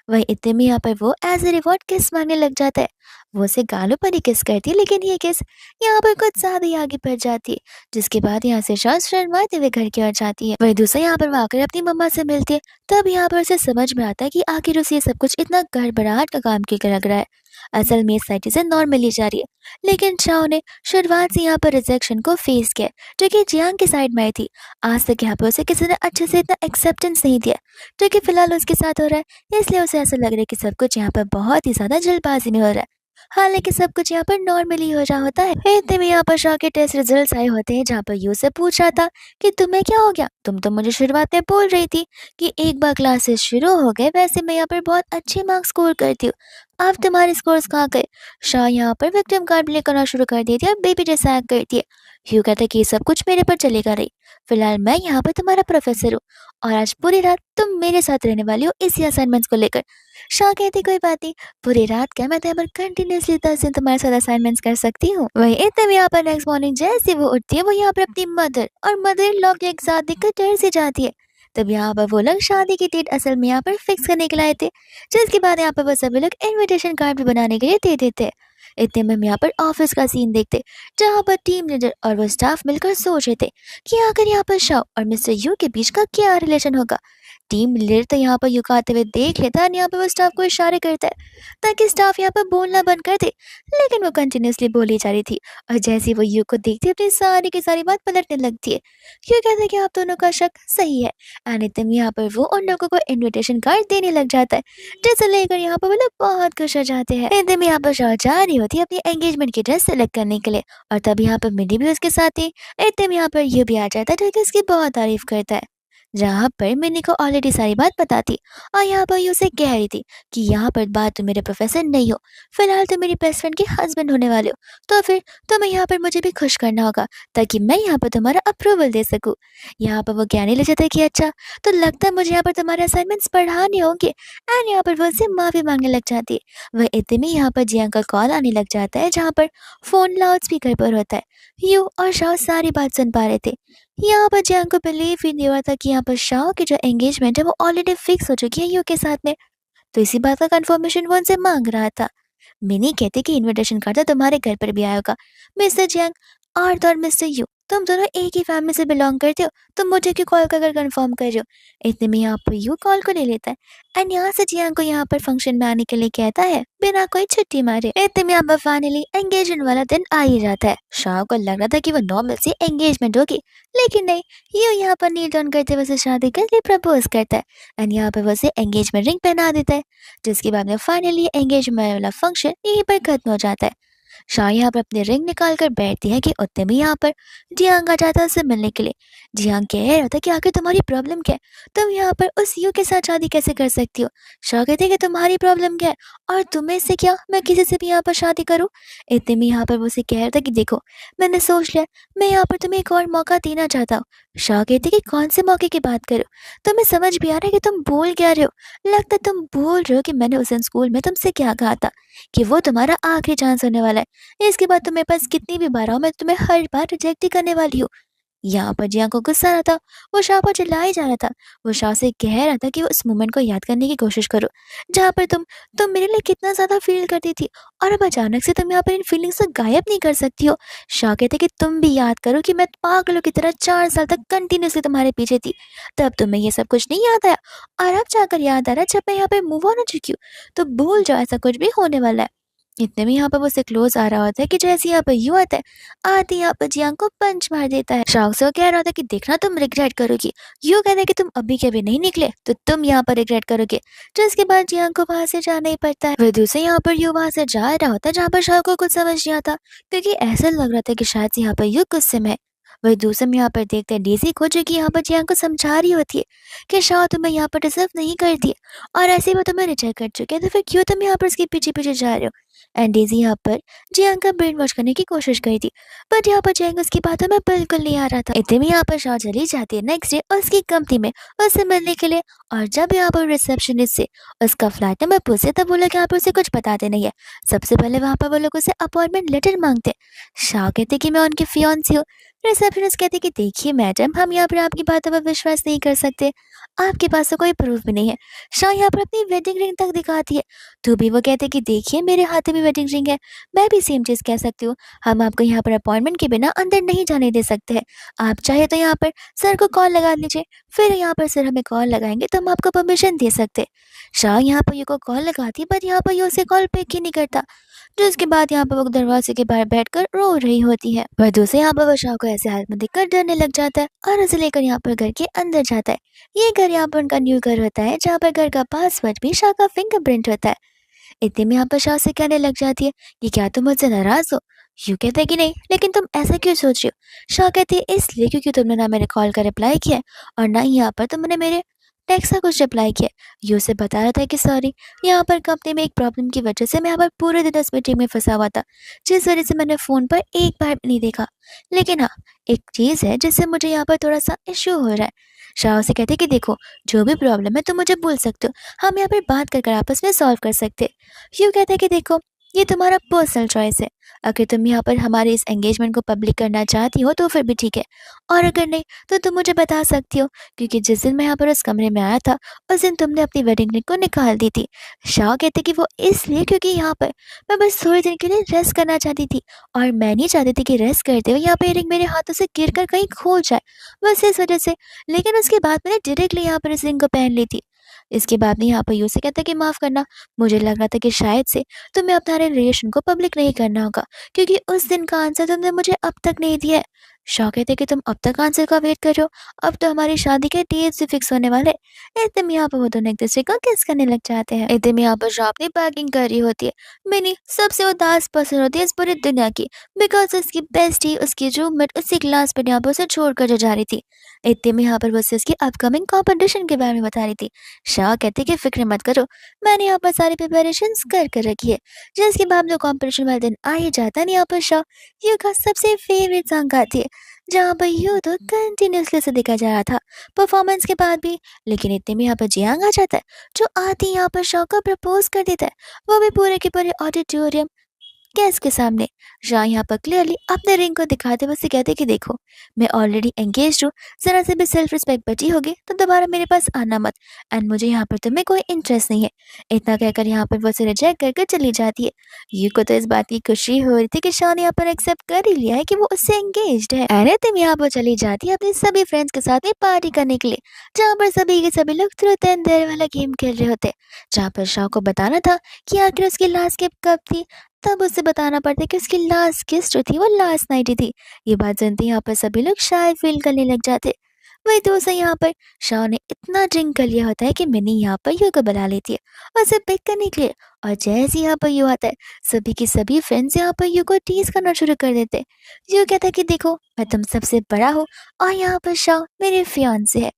वही इतने में यहाँ पर वो एज ए रिवॉर्ड किस मांगने लग जाता है। वो उसे गालों पर ही किस करती है, लेकिन ये किस यहाँ पर कुछ ज्यादा ही आगे बढ़ जाती है। जिसके बाद यहाँ से शाह शर्माते हुए घर की ओर जाती है। वही दूसरा यहाँ पर वो आकर अपनी मम्मा से मिलती है। तब यहाँ पर उसे समझ में आता है कि आखिर उसे ये सब कुछ इतना गड़बड़ाहट का काम क्यों लग रहा है। असल में साइटी से नॉर्मली जा रही है, लेकिन शाह ने शुरुआत से यहाँ पर रिजेक्शन को फेस किया, जो कि जियांग की साइड में आई थी। आज तक यहाँ पर उसे किसी ने अच्छे से इतना एक्सेप्टेंस नहीं दिया, जो कि फिलहाल उसके साथ हो रहा है। इसलिए उसे ऐसा लग रहा है कि सब कुछ यहाँ पर बहुत ही ज्यादा जल्दबाजी में हो रहा है, हालांकि सब कुछ यहाँ पर नॉर्मली हो रहा होता है। इतने में यहाँ पर शाह के टेस्ट रिजल्ट्स आए होते हैं, जहाँ पर यू से पूछ रहा था कि तुम्हें क्या हो गया, तुम तो मुझे शुरुआत में बोल रही थी कि एक बार क्लासेस शुरू हो गए वैसे मैं यहाँ पर बहुत अच्छे मार्क्स स्कोर करती हूँ, अब तुम्हारे स्कोर्स कहाँ गए? शाह यहाँ पर विक्टिम कार्ड प्ले करना शुरू कर देती है और बेबी जैसा एक्ट करती है। ह्यू कहता है कि ये सब कुछ मेरे पर चलेगा नहीं, फिलहाल मैं यहाँ पर तुम्हारा प्रोफेसर हूँ और आज पूरी रात तुम मेरे साथ रहने वाली हो इसी असाइनमेंट्स को लेकर। शाह कहती कोई बात नहीं, पूरी रात क्या, मैं तो यहाँ पर कंटिन्यूसली 10 दिन तुम्हारे साथ असाइनमेंट्स कर सकती हूँ। वही इतने में यहाँ पर नेक्स्ट मॉर्निंग जैसे वो उठती है, वो यहाँ पर अपनी मदर और मदर इन लॉ के एक साथ देखकर डर से जाती है। तब यहाँ पर वो लोग शादी की डेट असल में यहाँ पर फिक्स करने के लिए आए थे, जिसके बाद यहाँ पर वो सभी लोग इनविटेशन कार्ड भी बनाने के लिए दे देते हैं। इतने में हम यहाँ पर ऑफिस का सीन देखते, जहाँ पर टीम लीडर और वो स्टाफ मिलकर सोच रहे थे कि आखिर यहाँ पर शाह और मिस्टर यू के बीच का क्या रिलेशन होगा। टीम लीडर तो यहाँ पर यू को आते हुए देख लेता है और यहाँ पर वो स्टाफ को इशारे करता है ताकि स्टाफ यहाँ पर बोलना बंद कर दे, लेकिन वो कंटिन्यूसली बोली जा रही थी। और जैसे ही वो यू को देखती है, अपनी सारी की सारी बात पलटने लगती है। यू कहते हैं कि आप दोनों का शक सही है एंड इतने में यहाँ पर वो उन लोगों को इनविटेशन कार्ड देने लग जाता है, जिसे लेकर यहाँ पर वो लोग बहुत खुश हो जाते हैं। इतने में यहाँ पर शाह जा रही होती है अपनी एंगेजमेंट की ड्रेस सेलेक्ट करने के लिए, और तब यहाँ पर मिडी भी उसके साथ ही। इतने में यहाँ पर यू भी आ जाता है, जो कि उसकी बहुत तारीफ करता है, जहाँ पर मिनी को ऑलरेडी सारी बात पता थी और यहाँ पर यू से कह रही थी कि यहाँ पर बात तुम मेरे प्रोफेसर नहीं हो, फिलहाल तुम मेरी बेस्ट फ्रेंड के हस्बैंड होने वाले हो, तो फिर तुम्हें यहाँ पर मुझे भी खुश करना होगा ताकि मैं यहाँ पर तुम्हारा अप्रूवल दे सकूँ। यहाँ पर वो कहने लग जाता है कि अच्छा, तो लगता है मुझे यहाँ पर तुम्हारे असाइनमेंट्स पढ़ाने होंगे, एंड यहाँ पर वो उससे माफ़ी मांगने लग जाती है। वह इतने में यहाँ पर जियांग का कॉल आने लग जाता है, जहाँ पर फ़ोन लाउड स्पीकर पर होता है। यू और शाह सारी बात सुन पा रहे थे। यहाँ पर जियांग को बिलीव ही नहीं हुआ था कि यहाँ पर शाह की जो एंगेजमेंट है वो ऑलरेडी फिक्स हो चुकी है यू के साथ में, तो इसी बात का कंफर्मेशन वो उनसे मांग रहा था। मिनी कहते कि इनविटेशन कार्ड तो तुम्हारे घर पर भी आया होगा मिस्टर जियांग, आर्थ और मिस्टर यू, तुम दोनों एक ही फैमिली से बिलोंग करते हो, तुम मुझे क्यों कॉल कर कंफर्म कर रहे हो? इतने में यहाँ पर यू कॉल को ले लेता है एंड यहाँ से जियांग को यहाँ पर फंक्शन में आने के लिए कहता है बिना कोई छुट्टी मारे। इतने में यहाँ पर फाइनली एंगेजमेंट वाला दिन आ ही जाता है। शाह को लग रहा था कि वो नॉर्मल सी एंगेजमेंट होगी, लेकिन नहीं, यू यहाँ पर नील डाउन करते हुए उसे शादी के लिए प्रपोज करता है एंड यहाँ पर वो उसे एंगेजमेंट रिंग पहना देता है, जिसके बाद में फाइनली एंगेजमेंट वाला फंक्शन यहीं पर खत्म हो जाता है। शाह यहाँ पर अपनी रिंग निकाल कर बैठती है कि उतने में यहाँ पर जियांग आ जाता है उससे मिलने के लिए। जियांग कह रहा था कि आखिर तुम्हारी प्रॉब्लम क्या है, तुम यहाँ पर उस यू के साथ शादी कैसे कर सकती हो? शाह कहते हैं कि तुम्हारी प्रॉब्लम क्या है और तुम्हें से क्या, मैं किसी से भी यहाँ पर शादी करूँ? इतने में यहाँ पर वो उसे कह रहा था कि देखो, मैंने सोच लिया, मैं यहाँ पर तुम्हें एक और मौका देना चाहता हूँ। शाह कहते कि कौन से मौके की बात करो, तुम्हें समझ भी आ रहा है कि तुम बोल क्या रहे हो? लगता है तुम बोल रहे हो कि मैंने उस दिन स्कूल में तुमसे क्या कहा था, कि वो तुम्हारा आखिरी चांस होने वाला है, इसके बाद तुम्हें पास कितनी भी बार आओ मैं तुम्हें हर बार रिजेक्ट ही करने वाली हूँ। यहाँ पर जिया को गुस्सा आ रहा था, वो शाह पर चिल्ला ही जा रहा था। वो शाह से कह रहा था कि वो उस मोमेंट को याद करने की कोशिश करो जहाँ पर तुम मेरे लिए कितना ज्यादा फील करती थी, और अब अचानक से तुम यहाँ पर इन फीलिंग्स को गायब नहीं कर सकती हो। शाह कहते कि तुम भी याद करो कि मैं पागलों की तरह 4 साल तक कंटिन्यूसली तुम्हारे पीछे थी, तब तुम्हें ये सब कुछ नहीं याद आया, और अब जाकर याद आ रहा है जब मैं यहाँ पे मूव ऑन हो चुकी हूँ, तो भूल जाओ ऐसा कुछ भी होने वाला है। इतने में यहाँ पर वो उससे क्लोज आ रहा होता है कि जैसे यहाँ पर यू आता है, आते यहाँ पर जियांग को पंच मार देता है। शाओ से वो कह रहा था कि देखना तुम रिग्रेट करोगी। यू कहता है कि तुम अभी के अभी नहीं निकले तो तुम यहाँ पर रिग्रेट करोगे। जिसके बाद जियांग को वहां से जाना ही पड़ता है। वह दूसरे यहाँ पर यू वहां से जा रहा होता है जहाँ पर शाओ को कुछ समझ नहीं आता, क्योंकि ऐसा लग रहा था कि शायद से यहाँ पर यू गुस्से में है। वही दूसरे में यहाँ पर देखते हैं डेजी को, जो कि यहाँ पर जियांग को समझा रही होती है कि शाओ तुम्हें यहाँ पर डिजर्व नहीं करती है और ऐसे ही वो तुम्हें रिजेक्ट कर चुके हैं, तो फिर क्यों तुम यहाँ पर उसके पीछे पीछे जा रहे हो? एंड डेज़ी यहाँ पर जियांग का ब्रेन वॉश करने की कोशिश करी थी, बट यहाँ पर जियांग उसकी बातों में बिल्कुल नहीं आ रहा था। इतने में यहाँ पर शाह चली जाती है नेक्स्ट डे उसकी कंपनी में उससे मिलने के लिए, और जब यहाँ पर रिसेप्शनिस्ट से उसका फ्लैट नंबर पूछे तब वो लोग यहाँ पर उसे कुछ बताते नहीं है। सबसे पहले वहाँ पर वो लोग उसे अपॉइंटमेंट लेटर मांगते। शाह कहते कि मैं उनकी फियांसी हूँ। रिसेप्शनिस्ट कहते कि देखिए मैडम, हम यहाँ पर आपकी बातों पर विश्वास नहीं कर सकते, आपके पास तो कोई प्रूफ भी नहीं है। शाह यहाँ पर अपनी वेडिंग रिंग तक दिखाती है, तो भी वो कहते कि देखिए मेरे हाथ में वेडिंग रिंग है, मैं भी सेम चीज़ कह सकती हूँ, हम आपको यहाँ पर अपॉइंटमेंट के बिना अंदर नहीं जाने दे सकते हैं। आप चाहे तो यहाँ पर सर को कॉल लगा लीजिए, फिर यहाँ पर सर हमें कॉल लगाएंगे तो हम आपको परमिशन दे सकते हैं। शाह यहाँ पर यू को कॉल लगाती, पर यहाँ पर यू उसे कॉल पिक ही नहीं करता, जिसके बाद यहाँ पर वो दरवाजे के बाहर बैठकर रो रही होती है। वह दूसरे यहाँ पर वो शाह को ऐसे हालत में देखकर डरने लग जाता है और उसे लेकर यहाँ पर घर के अंदर जाता है। ये घर यहाँ पर उनका न्यू घर होता है, जहाँ पर घर का पासवर्ड भी शाह का फिंगरप्रिंट होता है। इतने में यहाँ पर शाह से कहने लग जाती है कि क्या तुम मुझसे नाराज हो? यू कहते हैं कि नहीं, लेकिन तुम ऐसा क्यों सोच रही हो? शाह कहती है इसलिए क्योंकि तुमने ना मेरे कॉल का रिप्लाई किया है और ना ही यहाँ पर तुमने मेरे टेक्स्ट का कुछ रिप्लाई किया। यू से बता रहा था कि सॉरी, यहाँ पर कंपनी में एक प्रॉब्लम की वजह से मैं यहाँ पर पूरे दिन उस मीटिंग में फंसा हुआ था, जिस वजह से मैंने फ़ोन पर एक बार भी नहीं देखा। लेकिन हाँ, एक चीज़ है जिससे मुझे यहाँ पर थोड़ा सा इश्यू हो रहा है। शाह से कहते कि देखो, जो भी प्रॉब्लम है तुम मुझे बोल सकते हो, हम यहाँ पर बात कर आपस में सॉल्व कर सकते हैं। यूँ कहता है कि देखो, ये तुम्हारा पर्सनल चॉइस है, अगर तुम यहाँ पर हमारे इस एंगेजमेंट को पब्लिक करना चाहती हो तो फिर भी ठीक है, और अगर नहीं तो तुम मुझे बता सकती हो, क्योंकि जिस दिन मैं यहाँ पर उस कमरे में आया था उस दिन तुमने अपनी वेडिंग रिंग को निकाल दी थी। शाह कहते कि वो इसलिए क्योंकि यहाँ पर मैं बस थोड़ी देर के लिए रेस्ट करना चाहती थी, और मैं नहीं चाहती थी कि रेस्ट करते हुए यहाँ पे रिंग मेरे हाथों से गिर कर कहीं खो जाए, बस इस वजह से। लेकिन उसके बाद मैंने डायरेक्टली यहाँ पर इस रिंग को पहन ली थी। इसके बाद में यहाँ पर यूँ से कहता कि माफ़ करना, मुझे लग रहा था कि शायद से तुम्हें अपना रिलेशन को पब्लिक नहीं करना होगा, क्योंकि उस दिन का आंसर तुमने मुझे अब तक नहीं दिया है। शाह कहते कि तुम अब तक आंसर का वेट कर रहे हो, अब तो हमारी शादी के डेट से फिक्स होने वाले। इतने में यहाँ पर वो दोनों एक दूसरे को किस करने लग जाते हैं। इतने में यहाँ पर शाह अपनी पैकिंग कर रही होती है। मिनी सबसे उदास पर्सन होती है इस पूरी दुनिया की, बिकॉज उसकी बेस्टी, उसकी रूममेट उसी क्लास पर यहाँ पर उसे छोड़ कर जा रही थी। इतने में यहाँ पर वो उसे उसकी अपकमिंग कॉम्पिटिशन के बारे में बता रही थी। शाह कहते कि फिक्र मत करो, मैंने यहाँ पर सारी प्रिपरेशन कर रखी है। जिसके बाद जो कॉम्पिटिशन वाले दिन आ ही जाता है, यहाँ पर शाह यू का सबसे फेवरेट सॉन्ग गाती है, जहाँ पर यू तो कंटिन्यूसली से देखा जा रहा था परफॉर्मेंस के बाद भी। लेकिन इतने में यहाँ पर जियांग आ जाता है, जो आती यहाँ पर शाह को प्रपोज कर देता है, वो भी पूरे के पूरे ऑडिटोरियम गेस्ट के सामने। शाह यहाँ पर क्लियरली अपने रिंग को दिखाते हुए उसे कहते कि देखो, मैं ऑलरेडी एंगेज्ड हूँ, जरा से भी सेल्फ रिस्पेक्ट बची होगी तो दोबारा मेरे पास आना मत, एंड मुझे यहाँ पर तुम्हें कोई इंटरेस्ट नहीं है। इतना कहकर यहाँ पर वो उसे रिजेक्ट करके चली जाती है। यू को तो इस बात की खुशी हो रही थी कि शाह ने यहाँ पर एक्सेप्ट कर ही लिया है कि वो उससे एंगेज्ड है। एंड तुम यहाँ पर चली जाती है अपने सभी फ्रेंड्स के साथ में पार्टी करने के लिए, जहाँ पर सभी के सभी लोग ट्रूथ एंड डेयर वाला गेम खेल रहे होते, जहाँ पर शाह को बताना था कि आखिर उसकी लास्ट किस कब थी। तब उसे बताना पड़ता कि उसकी लास्ट किस जो थी वो लास्ट नाइट ही थी। ये बात सुनते यहाँ पर सभी लोग शाय फील करने लग जाते। वही तो उसे यहाँ पर शाह ने इतना ड्रिंक कर लिया होता है कि मिनी यहाँ पर यू को बुला लेती है और उसे पिक करने के लिए। और जैसे यहाँ पर यू आता है, सभी की सभी फ्रेंड्स यहाँ पर यू को टीज करना शुरू कर देते। यू कहता है कि देखो, मैं तुम सबसे बड़ा हूँ और यहाँ पर शाह मेरे फियांसे है।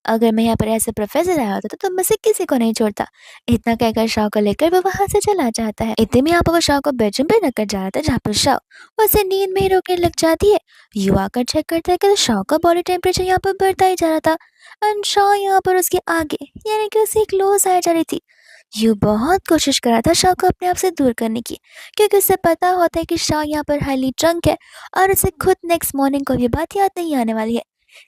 अगर मैं यहाँ पर ऐसे प्रोफेसर आया होता तो मैं से किसी को नहीं छोड़ता। इतना कहकर शाह को लेकर वो वहां से चला जाता है। इतने में यहाँ पर वो शाह को बेडरूम पे रखकर जा रहा था, जहाँ पर शाह उसे नींद में ही रोकने लग जाती है। यू आकर चेक करता है कि तो शाह का बॉडी टेम्परेचर यहाँ पर बढ़ता ही जा रहा था एंड शाह यहाँ पर उसके आगे यानी कि उसे क्लोज आया जा रही थी। यू बहुत कोशिश कर रहा था शाह को अपने आप से दूर करने की, क्योंकि उसे पता होता है कि शाह यहाँ पर हाईली ड्रंक है और उसे खुद नेक्स्ट मॉर्निंग को ये बात याद नहीं आने वाली है,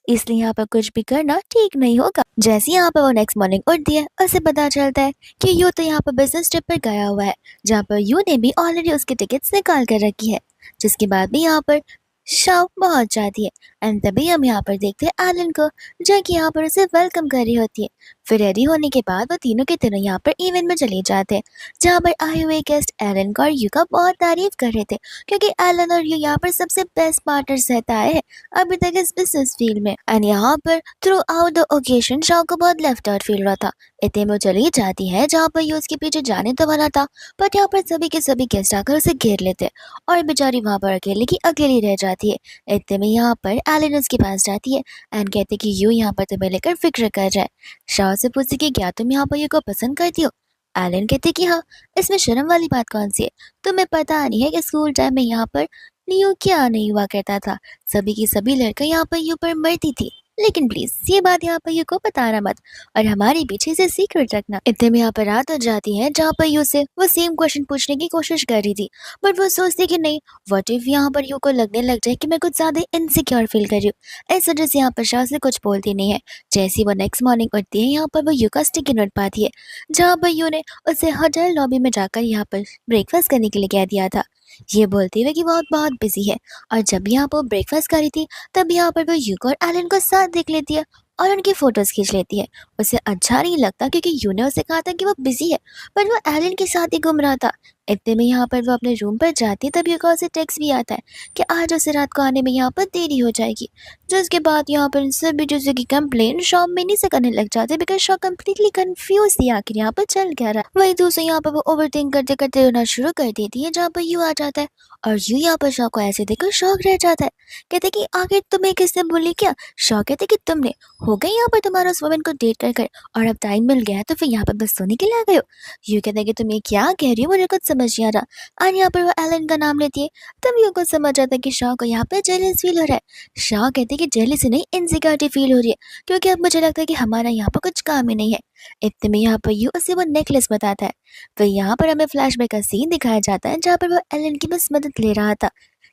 इसलिए यहाँ पर कुछ भी करना ठीक नहीं होगा। जैसे यहाँ पर वो नेक्स्ट मॉर्निंग उठती है, उसे पता चलता है कि यू तो यहाँ पर बिजनेस ट्रिप पर गया हुआ है, जहाँ पर यू ने भी ऑलरेडी उसकी टिकट्स निकाल कर रखी है। जिसके बाद भी यहाँ पर शाव पहुंच जाती है एंड तभी हम यहाँ पर देखते हैं एलन को, जो कि यहाँ पर उसे वेलकम कर रही होती है। फिर रेडी होने के बाद वो तीनों के तीनों यहाँ पर इवेंट में चले जाते हैं, जहाँ पर आए हुए गेस्ट एलन का और यू का बहुत तारीफ कर रहे थे, क्योंकि एलन और यू यहाँ पर सबसे बेस्ट पार्टनर्स रहता है अभी तक इस बिजनेस फील्ड में। एंड यहाँ पर through out the occasion Shaw को बहुत लेफ्ट आउट फील रहा था। इतने में चली जाती है जहाँ पर यू उसके पीछे जाने तो वाला था, बट यहाँ पर सभी के सभी गेस्ट आकर उसे घेर लेते और बेचारी वहां पर अकेले की अकेली रह जाती है। इतने में यहाँ पर एलन उसके पास जाती है एंड कहते कि यू यहाँ पर तुम्हें लेकर फिक्र कर रहा है। शाह से पूछती कि क्या तुम यहाँ पर यू को पसंद करती हो। एलन कहते कि हाँ, इसमें शर्म वाली बात कौन सी है, तुम्हें पता नहीं है कि स्कूल टाइम में यहाँ पर यू क्या नहीं हुआ करता था, सभी की सभी लड़कियां यहाँ पर यू पर मरती थी, लेकिन प्लीज ये बात यहाँ पर यू को बताना मत और हमारे पीछे से सीक्रेट रखना। इतने में यहाँ पर रात हो जाती है, जहाँ पर यू से वो सेम क्वेश्चन पूछने की कोशिश कर रही थी, बट वो सोचती कि नहीं, व्हाट इफ यहाँ पर यू को लगने लग जाए कि मैं कुछ ज्यादा इनसिक्योर फील कर रही हूँ। इस वजह से यहाँ पर शाह से कुछ बोलती नहीं है। जैसी वो नेक्स्ट मॉर्निंग उठती है, यहाँ पर वो यू का स्टिकी नोट पाती है, जहाँ पर यू ने उसे होटल लॉबी में जाकर यहाँ पर ब्रेकफास्ट करने के लिए कह दिया था, ये बोलते हुए कि बहुत बहुत बिजी है। और जब यहाँ पर ब्रेकफास्ट करी थी, तब यहाँ पर वो यूको और एलन को साथ देख लेती है और उनकी फोटोज खींच लेती है। उसे अच्छा नहीं लगता क्योंकि यू ने उसे कहा था कि वो बिजी है, पर वो एलन के साथ ही घूम रहा था। इतने में यहाँ पर वो अपने रूम पर जाती है, तब यूको उसे टेक्स्ट भी आता है कि आज उसे रात को आने में यहाँ पर देरी हो जाएगी। जिसके बाद यहाँ पर सभी चीजों की कंप्लेन शॉप मिनी से करने लग जाते, बिकॉज शॉप कम्प्लीटली कंफ्यूज थी आखिर यहाँ पर चल क्या रहा। वही दूसरे यहाँ पर वो ओवर थिंक करते करते रोना शुरू कर देती है, जहाँ पर यू आ जाता है और यू यहाँ पर शॉक को ऐसे देखकर शॉक रह जाता है। कहते कि आखिर तुम्हें किसने बोली क्या। शॉक कहते कि तुमने हो गई यहाँ पर तुम्हारा उस वुमन को डेट कर कर और अब टाइम मिल गया तो फिर यहाँ पर बस सोने के लिए आ गए हो। यू कहते कि तुम ये क्या कह रही हो, मुझे कुछ समझ नहीं आ रहा। और यहाँ पर वो एलन का नाम लेती है, तब यू को समझ आता है कि शॉक को यहाँ पर जेलस फील हो रहा है। शॉक कहते कि जेलस नहीं, इनसिक्योरिटी फील हो रही है, क्योंकि अब मुझे लगता है कि हमारा यहाँ पर कुछ काम ही नहीं है। इतने में यहाँ पर यू उसे वो नेकलेस बताता है। फिर यहाँ पर हमें फ्लैशबैक का सीन दिखाया जाता है, जहाँ पर वो एलन की बस मदद ले रहा था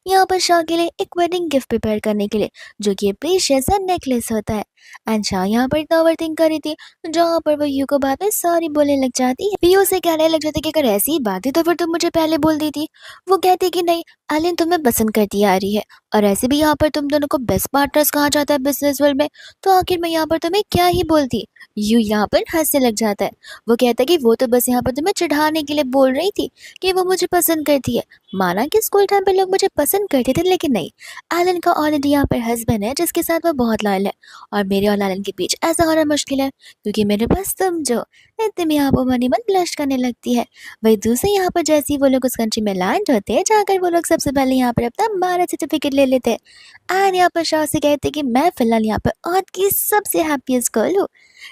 यहाँ पर शाह के लिए एक वेडिंग गिफ्ट प्रिपेयर करने के लिए, जो कि प्रीशियस सा नेकलेस होता है। एंड शाह यहाँ पर इतना ओवरथिंक कर रही थी, जहाँ पर वो यू को बाद में सॉरी बोलने लग जाती है। यू से कहने लग जाती कि अगर ऐसी ही बात है तो फिर तुम मुझे पहले बोल दी थी। वो कहती कि नहीं, एलन तुम्हें पसंद करती आ रही है और ऐसे भी यहाँ पर तुम दोनों को बेस्ट पार्टनर्स कहा जाता है बिजनेस वर्ल्ड में, तो आखिर मैं यहाँ पर तुम्हें क्या ही बोलती। यू यहाँ पर हंसने लग जाता है। वो कहता है कि वो तो बस यहाँ पर तुम्हें चिढ़ाने के लिए बोल रही थी कि वो मुझे पसंद करती है। माना कि स्कूल टाइम पे लोग मुझे पसंद करते थे, लेकिन नहीं, एलन का ऑलरेडी यहाँ पर हस्बैंड है जिसके साथ वो बहुत लॉयल है और मेरे और एलन के बीच ऐसा होना मुश्किल है क्योंकि मेरे पास तुम जो। इतने में यहाँ पर मनी मन ब्लश करने लगती है। वही दूसरे यहाँ पर जैसे ही वो लोग उस कंट्री में लैंड होते हैं, जाकर वो लोग सबसे पहले यहाँ पर अपना मैरिज सर्टिफिकेट ले लेते हैं एंड यहाँ पर शाह से कहते हैं कि मैं फिलहाल यहाँ पर अर्थ की सबसे हैप्पीएस्ट गर्ल हूँ।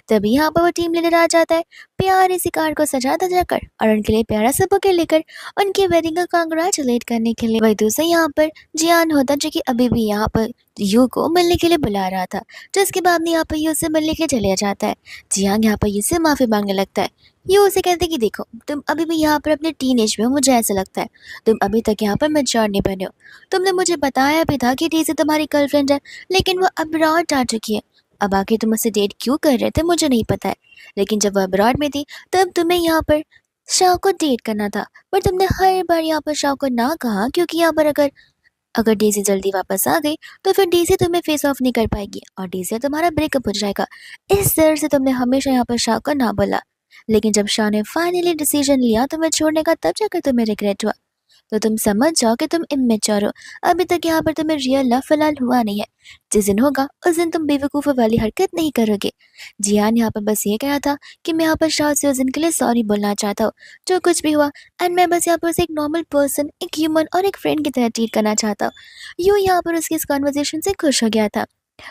तभी यहाँ पर वो टीम लीडर आ जाता है प्यारी सी कार को सजा धजा कर और उनके लिए प्यारा सा बुके लेकर उनकी वेडिंग को कांग्रेचुलेट करने के लिए। वही दूसरे यहाँ पर जियान होता जो कि अभी भी यहाँ पर यू को मिलने के लिए बुला रहा था, जिसके बाद यहाँ पर यू से मिलने के लिए चले जाता है। जियान यहाँ पर यू से माफी मांगने लगता है। ये उसे कहते कि देखो तुम अभी भी यहाँ पर अपने टीनेज में हो, मुझे ऐसा लगता है। तुम अभी तक यहाँ पर मैच्योर नहीं बने हो। तुमने मुझे बताया भी था कि डेज़ी तुम्हारी गर्लफ्रेंड है, लेकिन वो अब्रॉड जा चुकी है। अब आखिर तुम उससे डेट क्यों कर रहे थे मुझे नहीं पता है, लेकिन जब वो अब्रॉड में थी तब तुम्हें यहाँ पर शाह को डेट करना था। पर तुमने हर बार यहाँ पर शाह को ना कहा, क्योंकि यहाँ पर अगर अगर डेज़ी जल्दी वापस आ गई तो फिर डेज़ी तुम्हें फेस ऑफ नहीं कर पाएगी और डेज़ी से तुम्हारा ब्रेकअप हो जाएगा। इस डर से तुमने हमेशा यहाँ पर शाह को ना बोला। लेकिन जब शाह ने फाइनली डिसीजन लिया तुम्हें छोड़ने का, तब जाकर तुम्हें रिग्रेट हुआ। तो तुम समझ जाओ कि तुम इमेच्योर हो। अभी तक यहाँ पर तुम्हें रियल लव फिलहाल हुआ नहीं है। जिस दिन होगा उस दिन तुम बेवकूफ़ों वाली हरकत नहीं करोगे। जियान यहाँ पर बस ये कहा था कि मैं यहाँ पर शाह से उस दिन के लिए सॉरी बोलना चाहता हूँ, जो कुछ भी हुआ। एंड मैं बस यहाँ पर उसे एक नॉर्मल पर्सन, एक ह्यूमन और एक फ्रेंड की तरह ट्रीट करना चाहता हूँ। यूँ यहाँ पर उसकी इस कॉन्वर्जेशन से खुश हो गया था।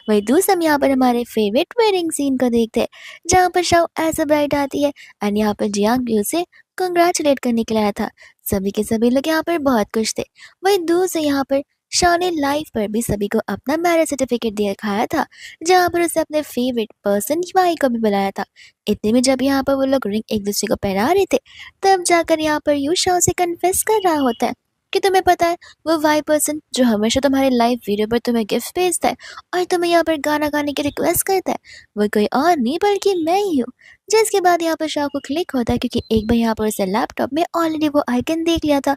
वही दूसरा हम यहाँ पर हमारे फेवरेट वेडिंग सीन को देखते हैं, जहाँ पर शाह एज अ ब्राइड आती है एंड यहाँ पर जियांग भी उसे कंग्रेचुलेट करने के लिए आया था। सभी के सभी लोग यहाँ पर बहुत खुश थे। वही दूर से यहाँ पर शाह ने लाइव पर भी सभी को अपना मैरिज सर्टिफिकेट दिखाया था, जहाँ पर उसे अपने फेवरेट पर्सन वाई को भी बुलाया था। इतने में जब यहाँ पर वो लोग रिंग एक दूसरे को पहना रहे थे, तब जाकर यहाँ पर यू शाह से कन्फेस कर रहा होता है कि तुम्हें पता है वो वाई पर्सन जो हमेशा तुम्हारे लाइव वीडियो पर तुम्हें गिफ्ट भेजता है और तुम्हें यहाँ पर गाना गाने की रिक्वेस्ट करता है, वो कोई और नहीं बल्कि मैं ही हूँ। जिसके बाद यहाँ पर शाह को क्लिक होता है, क्योंकि एक बार यहाँ पर उसे लैपटॉप में ऑलरेडी वो आइकन देख लिया था,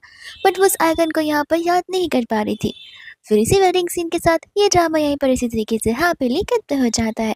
बट वो उस आइकन को यहाँ पर याद नहीं कर पा रही थी। फिर इसी वेडिंग सीन के साथ ये ड्रामा यहीं पर इसी तरीके से हैप्पीली खत्म हो जाता है।